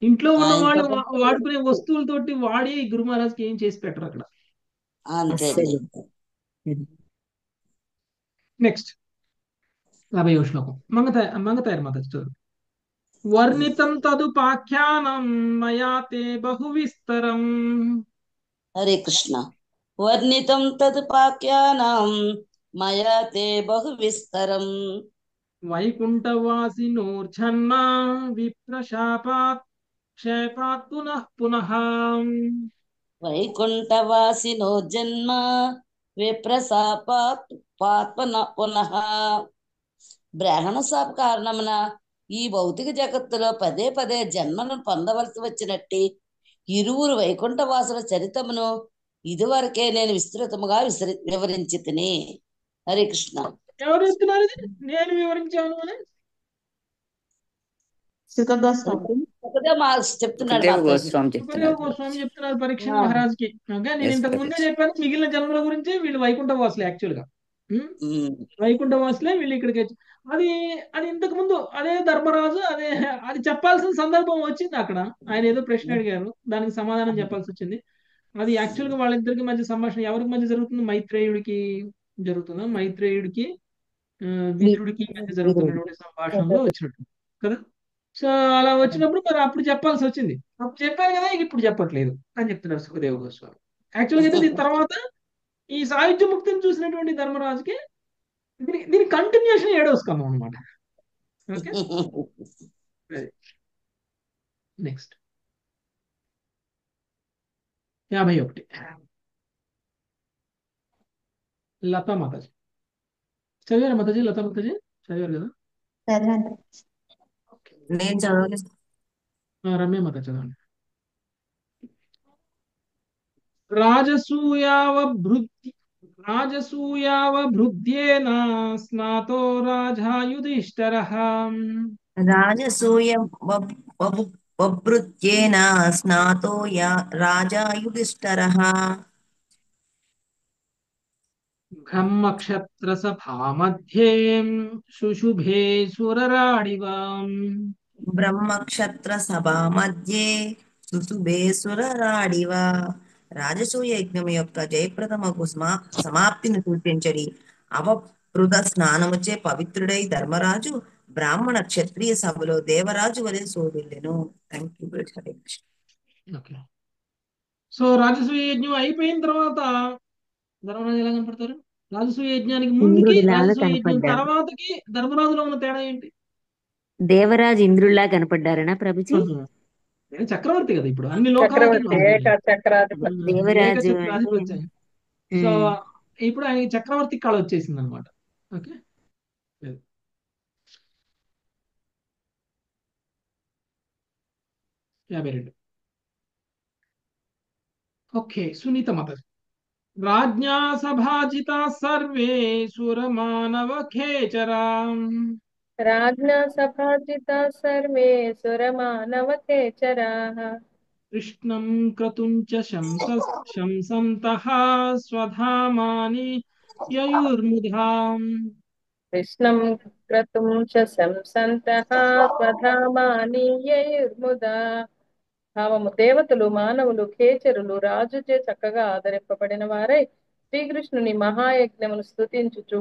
Speaker 1: ఇంట్లో ఉన్న వాళ్ళు
Speaker 3: ఆయనతో పాటు
Speaker 1: వాడుకునే వస్తువులతోటి వాడి గురు మహారాజ్కి ఏం చేసి పెట్టరు అక్కడ.
Speaker 3: అంతే అండి.
Speaker 1: నెక్స్ట్ 50వ శ్లోకం మంగతాయర్ మాతాజీ చదువు. వర్ణితం తదుపాఖ్యానం మయా తే బహు విస్తరం
Speaker 3: హరే కృష్ణ. వర్ణితం తదుపాఖ్యానం మయా తే బహు విస్తరం
Speaker 1: వైకుంఠవాసినోర్జన్మ విప్రశాపాత్ క్షేపాత్ పునః పునః.
Speaker 3: వైకుంఠవాసినో జన్మ విప్రశాపాత్ పాత్మన పునః. బ్రాహ్మణ శాప కారణమున ఈ భౌతిక జగత్తులో పదే పదే జన్మలను పొందవలసి వచ్చినట్టి ఇరువురు వైకుంఠవాసుల చరితమును ఇదివరకే నేను విస్తృతముగా వివరించి తిని. హరే కృష్ణ.
Speaker 1: ఎవరు చెప్తున్నారు ఇది? నేను వివరించాను అని.
Speaker 3: ఒకదే మా చెప్తున్నాడు
Speaker 2: సుఖదేవ్
Speaker 3: మాతాజీ.
Speaker 2: గోస్వామి
Speaker 1: సుఖదేవ్
Speaker 2: చెప్తున్నారు.
Speaker 1: గోస్వామి చెప్తున్నారు పరీక్ష మహారాజ్కి. ఓకే, నేను
Speaker 2: ఎస్
Speaker 1: ఇంతకు ముందే
Speaker 2: ప్రభుజీ.
Speaker 1: చెప్పాను మిగిలిన జన్మల గురించి. వీళ్ళు వైకుంఠ వాసులే యాక్చువల్ గా. వైకుంఠ వాసులే వీళ్ళు ఇక్కడికి అది అది ఇంతకు ముందు అదే ధర్మరాజు అది చెప్పాల్సిన సందర్భం వచ్చింది అక్కడ. ఆయన ఏదో ప్రశ్న అడిగారు, దానికి సమాధానం చెప్పాల్సి వచ్చింది. అది యాక్చువల్ గా వాళ్ళిద్దరికి మధ్య సంభాషణ ఎవరికి మధ్య జరుగుతుంది? మైత్రేయుడికి జరుగుతుందా? మైత్రేయుడికి విదురుడికి మధ్య జరుగుతున్నటువంటి సంభాషణలో వచ్చినట్టు కదా. సో అలా వచ్చినప్పుడు మరి అప్పుడు చెప్పాల్సి వచ్చింది. అప్పుడు చెప్పారు కదా, ఇప్పుడు చెప్పట్లేదు అని చెప్తున్నారు సుఖదేవ గోస్వామి. యాక్చువల్గా అయితే దీని తర్వాత ఈ సాహిత్య ముక్తిని చూసినటువంటి ధర్మరాజుకి దీని కంటిన్యూషన్ 7వ స్కందం అనమాట. Okay, next 51. లతా మాతాజీ చదివారా మాతాజీ? లతా మాతాజీ చదివారు కదా?
Speaker 4: నేను చదవలేదు.
Speaker 1: రమ్య మాత చదవండి. రాజసూయావభృద్యేన స్నాతో రాజా యుధిష్ఠిరః.
Speaker 4: రాజసూయం వభృత్యేన స్నాతో రాజా యుధిష్ఠిరః.
Speaker 1: బ్రహ్మక్షత్రసభాमध्ये శుశుభే సురరాడివ.
Speaker 4: బ్రహ్మక్షత్ర సభా మధ్యే సుసుబేసురాడివ. రాజసూయ యజ్ఞం యొక్క జయప్రదమగు సమాప్తిని సూచించడి అవపృత స్నానముచే పవిత్రుడై ధర్మరాజు బ్రాహ్మణ క్షత్రియ సభలో దేవరాజు వలె శోభిల్లెను. Thank you. Hare Krishna.
Speaker 1: Okay, so Rajasuya యజ్ఞం అయిపోయిన తర్వాత ధర్మరాజు ఎలా కనపడతారు? రాజసూయ యజ్ఞానికి ముందుకి,
Speaker 5: ఇంద్రుడిలాగా
Speaker 1: రాజసూయ యజ్ఞం
Speaker 5: కనపడ్డారు.
Speaker 1: తర్వాతకి ధర్మరాజులో ఉన్న తేడా ఏంటి?
Speaker 5: దేవరాజు ఇంద్రుడిలా కనపడ్డారనా ప్రభుజీ?
Speaker 1: నేను చక్రవర్తి కదా, ఇప్పుడు అన్ని లోకాలకి
Speaker 5: దేవరాజు
Speaker 1: చక్రాధిపతి. సో ఇప్పుడు ఆయన చక్రవర్తి కళ వచ్చేసింది అనమాట. ఓకే, 52. ఓకే, సునీత మాతాజీ. రాజ్ఞా సభాజితా సర్వే సురమానవ ఖేచరా.
Speaker 16: राज्ञा सभाजिता सर्वे सुरमानवकेचराः
Speaker 1: कृष्णं क्रतुं च शंसन्तः स्वधामानि ययुर्मुधाम्
Speaker 16: कृष्णं क्रतुं च शंसन्तः స్వధామాని యయుర్ముదా. భావము దేవతలు మానవులు ఖేచరులు రాజుచే చక్కగా ఆదరింపబడిన వారై శ్రీకృష్ణుని మహాయజ్ఞమును స్తుతించుచు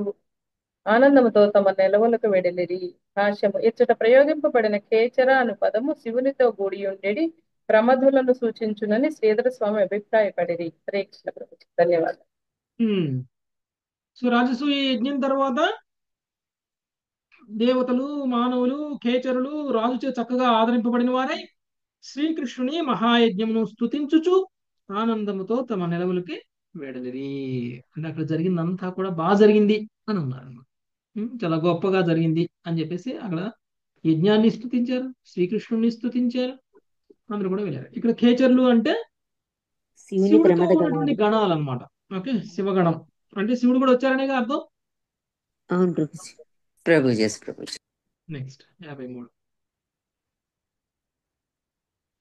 Speaker 16: ఆనందముతో తమ నెలవులకు వెడలిరి. భాష్యము ఇచ్చట ప్రయోగింపబడిన ఖేచర అను పదము శివునితో కూడి ఉండేది ప్రమధులను సూచించునని శ్రీధర స్వామి అభిప్రాయపడిరి. హరే కృష్ణ ప్రభుజీ. ధన్యవాదాలు.
Speaker 1: సో రాజసూయ యజ్ఞం తర్వాత దేవతలు మానవులు ఖేచరులు రాజుచే చక్కగా ఆదరింపబడిన వారై శ్రీకృష్ణుని మహాయజ్ఞమును స్తుతించుచు ఆనందముతో తమ నెలవులకి వెడలిరి. అంటే అక్కడ జరిగిందంతా కూడా బాగా జరిగింది అని ఉన్నారు. చాలా గొప్పగా జరిగింది అని చెప్పేసి అక్కడ యజ్ఞాన్ని స్తుతించారు, శ్రీకృష్ణుని స్తుతించారు, అందరూ కూడా వెళ్ళారు. ఇక్కడ ఖేచర్లు అంటే శివుడితో ఉన్నటువంటి గణాలు అన్నమాట. ఓకే, శివగణం అంటే శివుడు కూడా వచ్చారనే అర్థం.
Speaker 5: అవును ప్రభుజీ.
Speaker 2: ప్రభుజీ.
Speaker 1: నెక్స్ట్ 53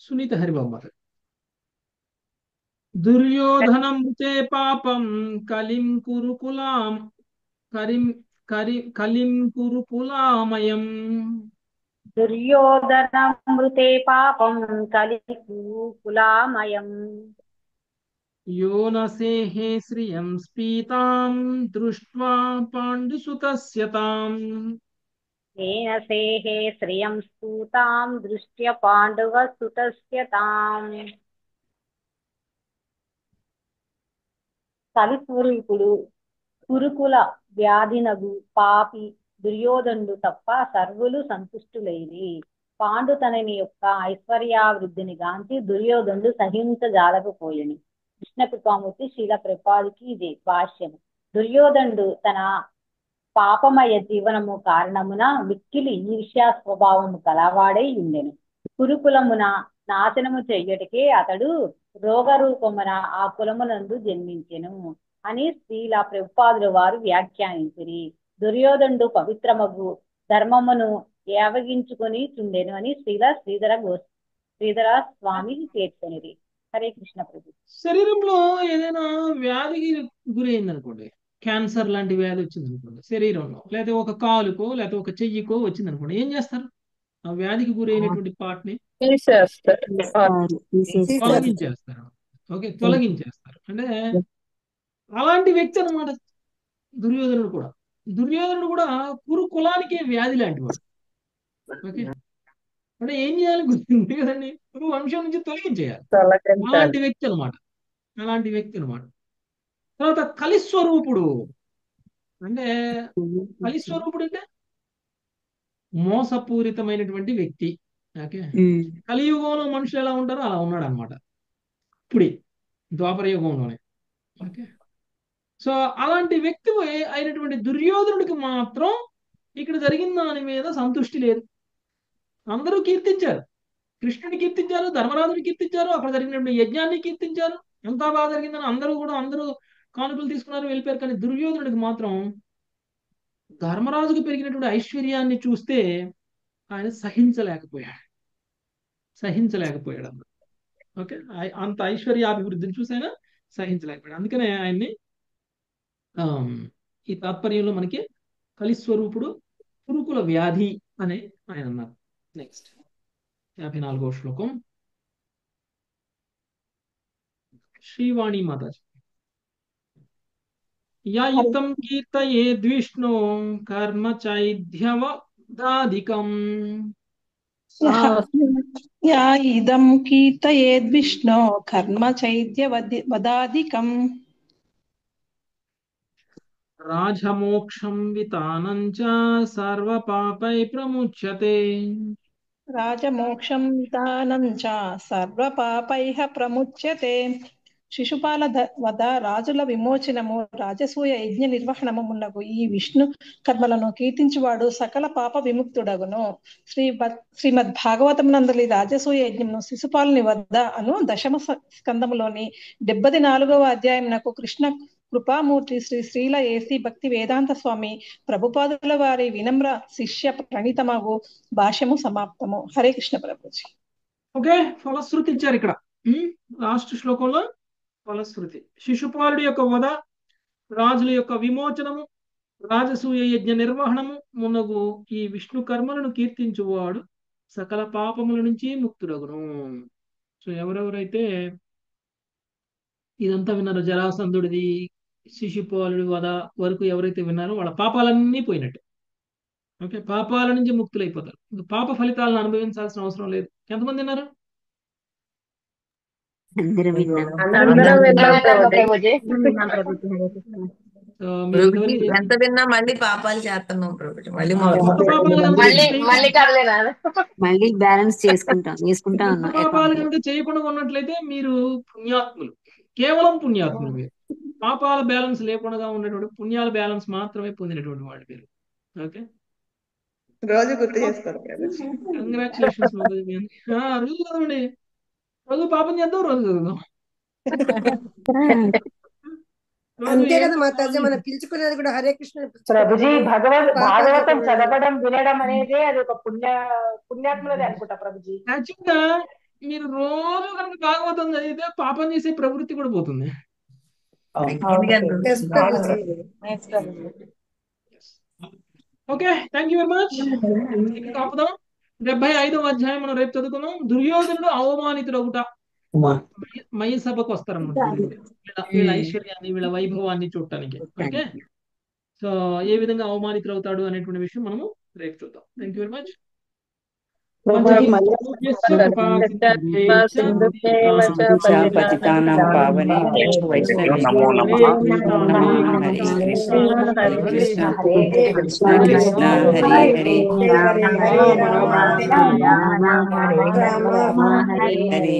Speaker 1: సునీత హరిబాబు మాత. దుర్యోధనం చే పాపం కలిం కురుకులామయం
Speaker 17: దుర్యోధనమృతే పాపం కలికులామయం
Speaker 1: యోనసేహే శ్రియం స్పీతాం దృష్ట్వా పాండుసుతస్య తాం
Speaker 17: ఏనసేహే శ్రియం స్ఫూతాం దృష్ట్య పాండవసుతస్య తాం. కలిస్వరూపుడు కురుకుల వ్యాధినగు పాపి దుర్యోధనుడు తప్ప సర్వులు సంతుష్టులైరి. పాండుతనని యొక్క ఐశ్వర్యావృద్ధిని గాంచి దుర్యోధనుడు సహించజాలకపోయెను. కృష్ణ కృపామూర్తి శీల ప్రపాదికి ఇది భాష్యము. దుర్యోధనుడు తన పాపమయ జీవనము కారణమున మిక్కిలి ఈర్ష్యా స్వభావము కలవాడై ఉండెను. కురుకులమున నాశనము చెయ్యటికే అతడు రోగరూపమున ఆ కులమునందు జన్మించెను అని శ్రీల ప్రభుపాదుల వారు వ్యాఖ్యానించిరి. దుర్యోధనుడు పవిత్రమగు ధర్మమును యావగించుకొని చుండెను అని శ్రీధర స్వామి పేర్కొనిరి. హరే కృష్ణ ప్రభు.
Speaker 1: శరీరంలో ఏదైనా వ్యాధికి గురైంది అనుకోండి, క్యాన్సర్ లాంటి వ్యాధి వచ్చింది అనుకోండి శరీరంలో, లేకపోతే ఒక కాలుకో లేకపోతే ఒక చెయ్యికో వచ్చింది అనుకోండి, ఏం చేస్తారు? ఆ వ్యాధికి గురైనటువంటి పార్ట్ ని తొలగించేస్తారు. ఓకే, తొలగించేస్తారు. అంటే అలాంటి వ్యక్తి అనమాట దుర్యోధనుడు కూడా. దుర్యోధనుడు కూడా కురు కులానికి వ్యాధి లాంటి వాడు. ఓకే, అంటే ఏం చేయాలి? దుర్యోధనుని కురు వంశం నుంచి తొలగించేయాలి. అలాంటి వ్యక్తి అనమాట. తర్వాత కలిస్వరూపుడు అంటే మోసపూరితమైనటువంటి వ్యక్తి. ఓకే, కలియుగంలో మనుషులు ఎలా ఉంటారో అలా ఉన్నాడు అనమాట. ఇప్పుడే ద్వాపర యుగంలోనే. ఓకే, సో అలాంటి వ్యక్తి అయినటువంటి దుర్యోధనుడికి మాత్రం ఇక్కడ జరిగిన దాని మీద సంతృష్టి లేదు. అందరూ కీర్తించారు, కృష్ణుని కీర్తించారు, ధర్మరాజుని కీర్తించారు, అక్కడ జరిగినటువంటి యజ్ఞాన్ని కీర్తించారు, ఎంతా బాగా జరిగిందని అందరూ కానుకలు తీసుకున్నారు, వెళ్ళిపోయారు. కానీ దుర్యోధనుడికి మాత్రం ధర్మరాజుకు పెరిగినటువంటి ఐశ్వర్యాన్ని చూస్తే ఆయన సహించలేకపోయాడు అన్నమాట. ఓకే, అంత ఐశ్వర్యాభివృద్ధిని చూసి ఆయన సహించలేకపోయాడు. అందుకనే ఆయన్ని ఈ తాత్పర్యంలో మనకి కలిస్వరూపుడు కురుకుల వ్యాధి అని ఆయన అన్నారు. నెక్స్ట్ 54వ శ్లోకం శ్రీవాణి మాతాజీ. యాయితం కీర్తయేద్విష్ణో కర్మ చైధ్యవదాదికం
Speaker 18: యా ఇదం కీర్తయేద్విష్ణో కర్మ చైద్యవదాదికం
Speaker 1: రాజమోక్షం వితానం చ సర్వపాపై ప్రముచ్యతే.
Speaker 18: రాజమోక్షం వితానం చ సర్వపాపైః ప్రముచ్యతే. శిశుపాల వద రాజుల విమోచనము రాజసూయ యజ్ఞ నిర్వహణము మున్నగు ఈ విష్ణు కర్మలను కీర్తించువాడు సకల పాప విముక్తుడగును. శ్రీమద్ భాగవతం నందలి రాజసూయ యజ్ఞమును శిశుపాలుని వద్ద అను దశమ స్కందములోని 74వ అధ్యాయమునకు కృష్ణ కృపామూర్తి శ్రీ శ్రీల ఏసీ భక్తి వేదాంత స్వామి ప్రభుపాదుల వారి వినమ్ర శిష్య ప్రణీతమగు భాష్యము సమాప్తము. హరే కృష్ణ ప్రభుజీ.
Speaker 1: ఓకే, ఫలశ్రుతి ఇచ్చారు ఇక్కడ. లాస్ట్ శ్లోకంలో ఫలశ్రుతి. శిశుపాలుడి యొక్క వధ, రాజుల యొక్క విమోచనము, రాజసూయ యజ్ఞ నిర్వహణము మునగు ఈ విష్ణు కర్మలను కీర్తించువాడు సకల పాపముల నుంచి ముక్తుడగును. సో ఎవరెవరైతే ఇదంతా విన్నారో, జరాసంధుడిది, శిశుపాలుడి వధ వరకు ఎవరైతే విన్నారో వాళ్ళ పాపాలన్నీ పోయినట్టు. ఓకే, పాపాల నుంచి ముక్తులైపోతారు. పాప ఫలితాలను అనుభవించాల్సిన అవసరం లేదు. ఎంతమంది విన్నారు?
Speaker 5: అందరూ విన్నాం.
Speaker 4: ఎంత విన్నా మళ్ళీ పాపాలు చేస్తున్నాం ప్రభుజీ.
Speaker 5: మళ్ళీ బ్యాలెన్స్ చేసుకుంటా ఉన్నాం.
Speaker 1: పాపాలు కనుక చేయకుండా ఉన్నట్లయితే మీరు పుణ్యాత్ములు, కేవలం పుణ్యాత్ములు. మీరు పాపాల బ్యాలెన్స్ లేకుండా ఉన్నటువంటి పుణ్యాల బ్యాలెన్స్ మాత్రమే పొందినటువంటి వాళ్ళు మీరు. ఓకే,
Speaker 12: రోజు గుర్తు చేస్తారు.
Speaker 1: కంగ్రాచులేషన్స్. రోజు చదవండి, రోజు పాపం చేద్దాం, రోజు చదువుదాం.
Speaker 10: అంతే కదా మాతాజీ, మనం పిలుచుకునేది కూడా హరే కృష్ణ
Speaker 13: ప్రభుజీ. భాగవతం చదవడం వినడం అనేది అది ఒక పుణ్యాత్ములది అనుకుంటా ప్రభుజీ.
Speaker 1: యాక్చువల్గా మీరు రోజు కనుక భాగవతం చదివితే పాపం చేసే ప్రవృత్తి కూడా పోతుంది. Okay, thank you very much. కాపుదాం. 75వ అధ్యాయం మనం రేపు చదువుకున్నాం. దుర్యోధనుడు అవమానితుడొకట. మయ సభకు వస్తారన్నమాట వీళ్ళ ఐశ్వర్యాన్ని, వీళ్ళ వైభవాన్ని చూడటానికి. ఓకే, సో ఏ విధంగా అవమానితులు అవుతాడు అనేటువంటి విషయం మనము రేపు చూద్దాం. Thank you very much.
Speaker 2: పతితానాం పావనేభ్యో వైష్ణవేభ్యో నమో నమః. హరే కృష్ణ కృష్ణ కృష్ణ హరే హరే హరే.